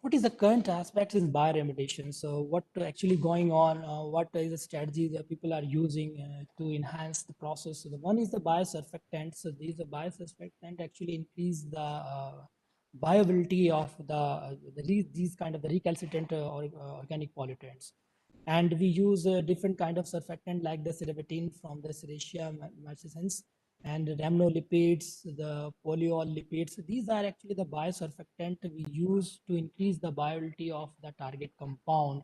What is the current aspects in bioremediation? So what actually going on? What is the strategy that people are using to enhance the process? So the one is the biosurfactant. So these the biosurfactant actually increase the viability of these kind of the recalcitrant or organic pollutants. And we use a different kind of surfactant like the cerebatine from the Serratia marcescens and rhamnolipids, the polyol lipids. These are actually the biosurfactant we use to increase the viability of the target compound.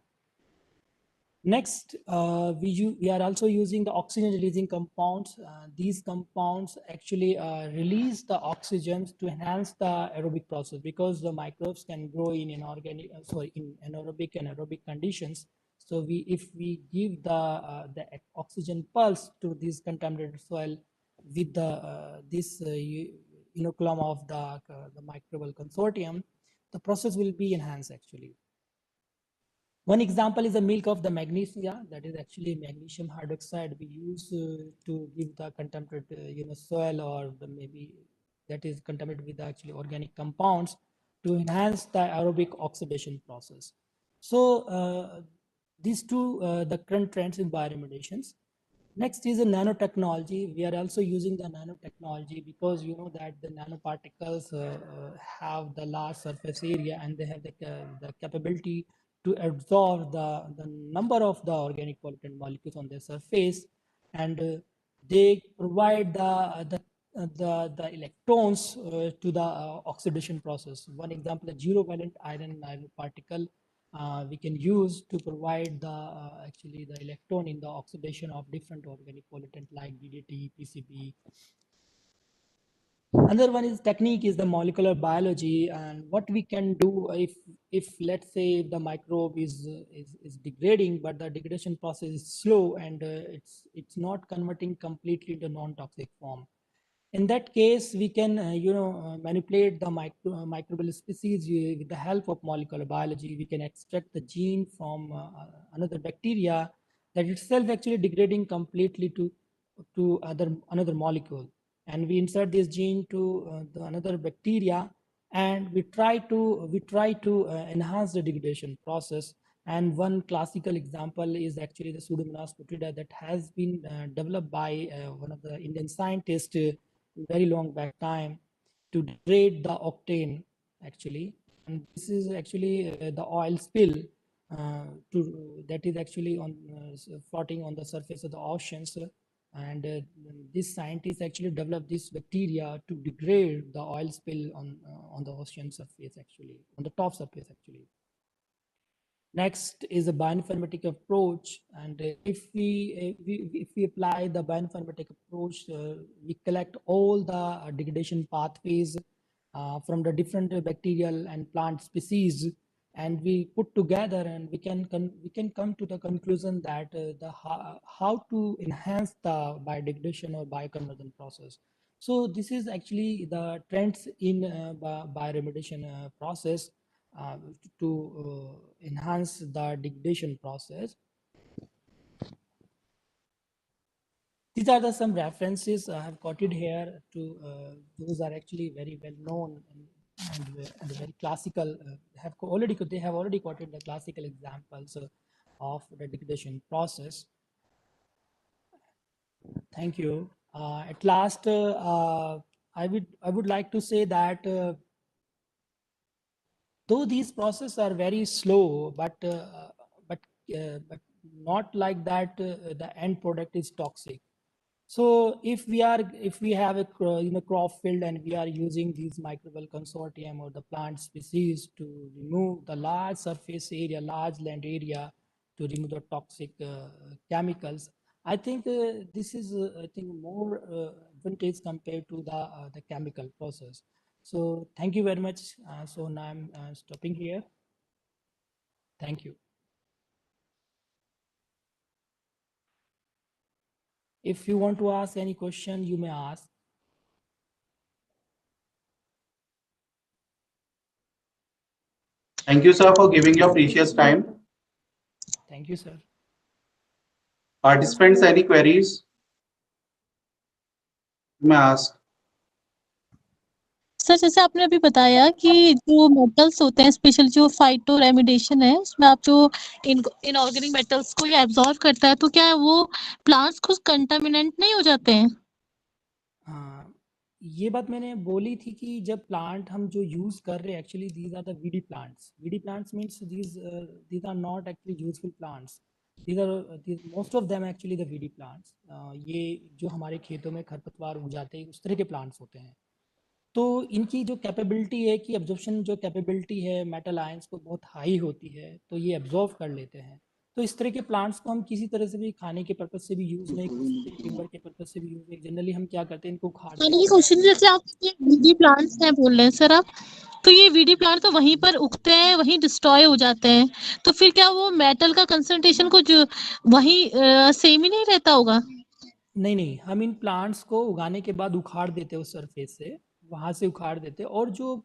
Next, we are also using the oxygen releasing compounds. These compounds actually release the oxygens to enhance the aerobic process, because the microbes can grow in inorganic, in anaerobic and aerobic conditions. So if we give the oxygen pulse to this contaminated soil with this inoculum of the microbial consortium, the process will be enhanced actually. One example is the milk of the magnesia, that is actually magnesium hydroxide we use to give the contaminated soil, or maybe that is contaminated with the actually organic compounds to enhance the aerobic oxidation process. So these two the current trends in bioremediations. Next is a nanotechnology. We are also using the nanotechnology because you know that the nanoparticles have the large surface area, and they have the capability to absorb the number of the organic pollutant molecules on their surface, and they provide the electrons to the oxidation process. One example, a zero valent iron nanoparticle we can use to provide the actually the electron in the oxidation of different organic pollutant like DDT, PCB. Another one is technique is the molecular biology, and what we can do if let's say the microbe is degrading, but the degradation process is slow, and it's not converting completely into non-toxic form. In that case, we can manipulate the microbial species with the help of molecular biology. We can extract the gene from another bacteria that itself actually degrading completely to another molecule, and we insert this gene to another bacteria, and we try to enhance the degradation process. And one classical example is actually the Pseudomonas putida that has been developed by one of the Indian scientists very long back time to degrade the octane actually. And this is actually the oil spill that is actually on floating on the surface of the oceans, and this scientist actually developed this bacteria to degrade the oil spill on the ocean surface, actually on the top surface actually. Next is a bioinformatic approach, and if we apply the bioinformatic approach, we collect all the degradation pathways from the different bacterial and plant species, and we put together, and we can come to the conclusion that how to enhance the biodegradation or bioconversion process. So this is actually the trends in bioremediation process uh, to enhance the degradation process. These are some references I have quoted here to those are actually very well known and very classical. They have already quoted the classical examples of the degradation process. Thank you. At last, I would like to say that though these processes are very slow, but but not like that the end product is toxic. So if we have a crop field, and we are using these microbial consortium or the plant species to remove the large surface area, large land area, to remove the toxic chemicals, I think this is I think more advantage compared to the chemical process. So thank you very much. So now I'm stopping here. Thank you. If you want to ask any question, you may ask. Thank you, sir, for giving your precious time. Thank you, sir. Participants, any queries? You may ask. Sir जैसे आपने अभी बताया कि जो metals होते हैं, special जो phyto remediation है, उसमें आप जो इनऑर्गेनिक मेटल्स को ये एब्जॉर्ब करता है, तो क्या वो प्लांट्स खुद कंटामिनेंट नहीं हो जाते हैं? हाँ, ये बात मैंने बोली थी कि जब प्लांट हम जो यूज कर रहे हैं, actually these are the VD plants. VD plants means these are not actually useful plants. These most of them actually the VD plants. ये जो हमारे खेतों में खरपतवार उग जाते हैं, उस तरह के प्लांट्स होते हैं. तो इनकी जो कैपेबिलिटी है कि एब्जॉर्प्शन जो कैपेबिलिटी है मेटल आयंस को बहुत हाई होती है, तो ये एब्जॉर्व कर लेते हैं. तो इस तरह के प्लांट्स को हम किसी तरह से भी खाने के पर्पज से भी यूज नहीं कर सकते, टिम्बर के पर्पज से भी यूज नहीं। जनरली हम क्या करते हैं, इनको उखाड़ते यानी हैं। कि क्वेश्चन जैसे आप ये वीडी प्लांट्स हैं बोल रहे हैं सर आप, तो ये वीडी प्लांट तो वहीं पर उगते हैं, वहीं डिस्ट्रॉय हो जाते हैं, तो फिर क्या वो मेटल का कंसंट्रेशन कुछ वहीं सेम ही नहीं रहता होगा? नहीं नहीं, हम इन प्लांट्स को उगाने के बाद उखाड़ देते हैं उस सरफेस से, वहां से उखाड़ देते हैं। और जो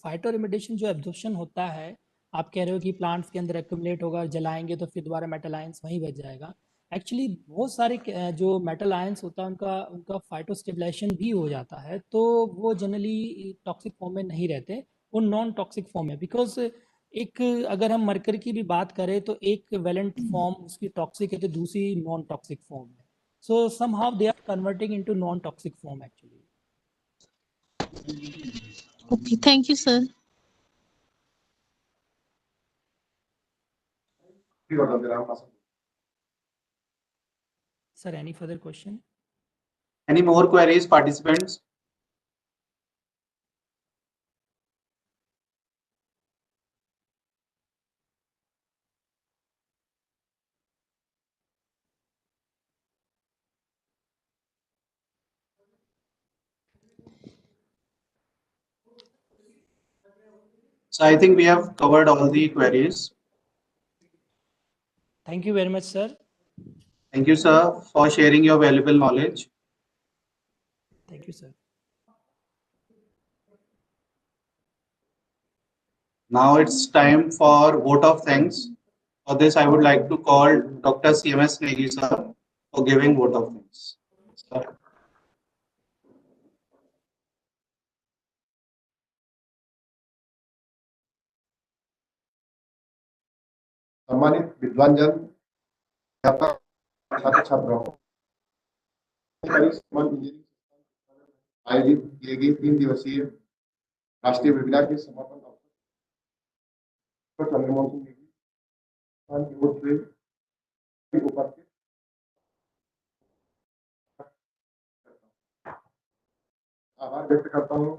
फाइटो रेमिडिएशन जो एब्जॉर्प्शन होता है, आप कह रहे हो कि प्लांट्स के अंदर एक्यूमुलेट होगा, जलाएंगे तो फिर दोबारा मेटल आयंस वहीं बच जाएगा। एक्चुअली बहुत सारे जो मेटल आयंस होता है उनका उनका फाइटो स्टेबलाइजेशन भी हो जाता है, तो वो जनरली टॉक्सिक फॉर्म में नहीं रहते, वो नॉन टॉक्सिक फॉर्म है। बिकॉज एक अगर हम मरकरी की भी बात करें तो एक वैलेंट फॉर्म उसकी टॉक्सिक है तो दूसरी नॉन टॉक्सिक फॉर्म है। So somehow they are converting into non-toxic form actually. Okay, thank you sir. Sir, any further question? Any more queries, participants? So I think we have covered all the queries. Thank you very much, sir. Thank you, sir, for sharing your valuable knowledge. Thank you, sir. Now it's time for vote of thanks. For this, I would like to call Dr. CMS Negi, sir, for giving vote of thanks. Sir. सम्मानित विद्वान जन, अध्यापक, छात्र छात्राओं, आयोजित किए गए 3 दिवसीय राष्ट्रीय वेबिनार के समापन अवसर चंद्रमोहन सिंह नेगी की ओर से उपस्थित आभार व्यक्त करता हूँ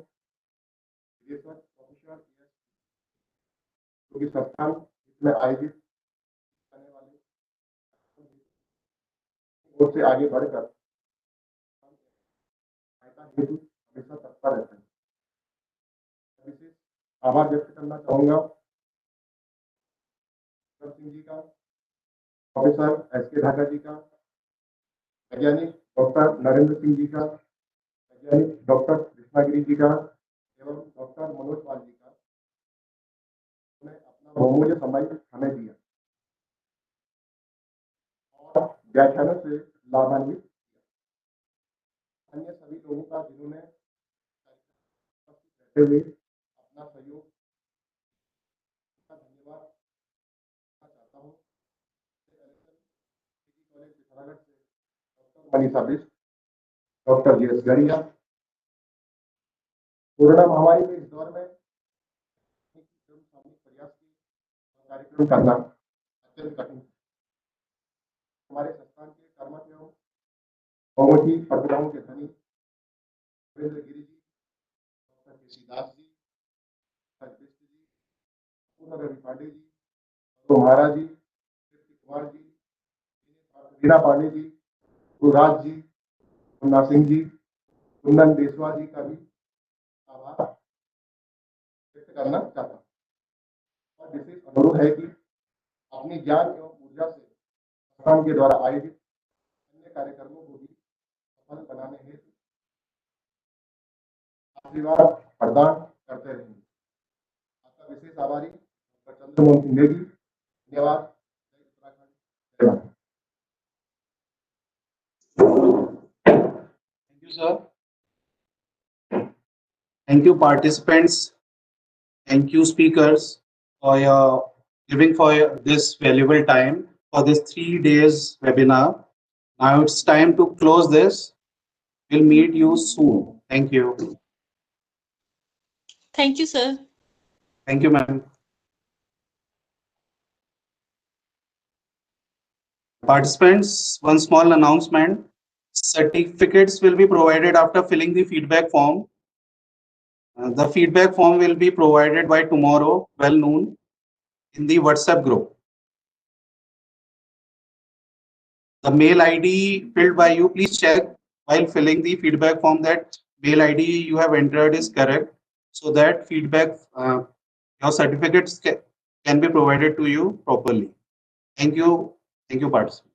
प्रोफेसर क्योंकि संस्थान इसमें आयोजित करने वाले ओर से आगे बढ़कर सहायता हेतु हमेशा तत्पर रहते हैं। विशेष आभार व्यक्त करना चाहूंगा सिंह जी का, प्रोफेसर एस के ढाका जी का, वैज्ञानिक डॉक्टर नरेंद्र सिंह जी का, वैज्ञानिक डॉक्टर कृष्णागिरी जी का एवं डॉक्टर मनोज पाल जी का, उन्होंने अपना बहुमूल्य समय हमें दिया और व्याख्यानों से लाभान्वित किया। अन्य सभी लोगों का जिन्होंने रहते हुए अपना सहयोग का धन्यवाद चाहता हूँ। कॉलेज पिथौरागढ़ से doctor Manisha Bisht, doctor G S गड़िया। कोरोना महामारी के इस दौर में सामूहिक प्रयास की कार्यक्रम करना अत्यंत कठिन। हमारे संस्थान के कर्मठ एवं बहुमुखी प्रतिभाओं के धनी रविंद्र गिरी जी, डॉक्टर केसी दास जी, बिष्ट जी, पूर्ण रवि पांडे जी, महाराज जी, कुमार जी, रीना पांडे जी, गुरुराज जी, मुन्ना सिंह जी, कुंदन देशवा जी का भी आभार व्यक्त करना चाहता हूँ। और विशेष अनुरोध है कि अपनी ज्ञान एवं ऊर्जा से संस्थान के द्वारा आयोजित अन्य कार्यक्रमों को भी सफल बनाने हेतु आशीर्वाद प्रदान करते रहेंगे। आपका विशेष आभारी डॉक्टर चंद्रमोहन सिंह नेगी। धन्यवाद। Thank you, sir. Thank you, participants. Thank you, speakers, for your giving this valuable time for this 3 days webinar. Now it's time to close this. We'll meet you soon. Thank you. Thank you sir. Thank you, ma'am. Participants, one small announcement. Certificates will be provided after filling the feedback form. The feedback form will be provided by tomorrow, 12 noon, in the WhatsApp group. The mail ID filled by you, please check while filling the feedback form that mail ID you have entered is correct, so that feedback, your certificates can be provided to you properly. Thank you, participants.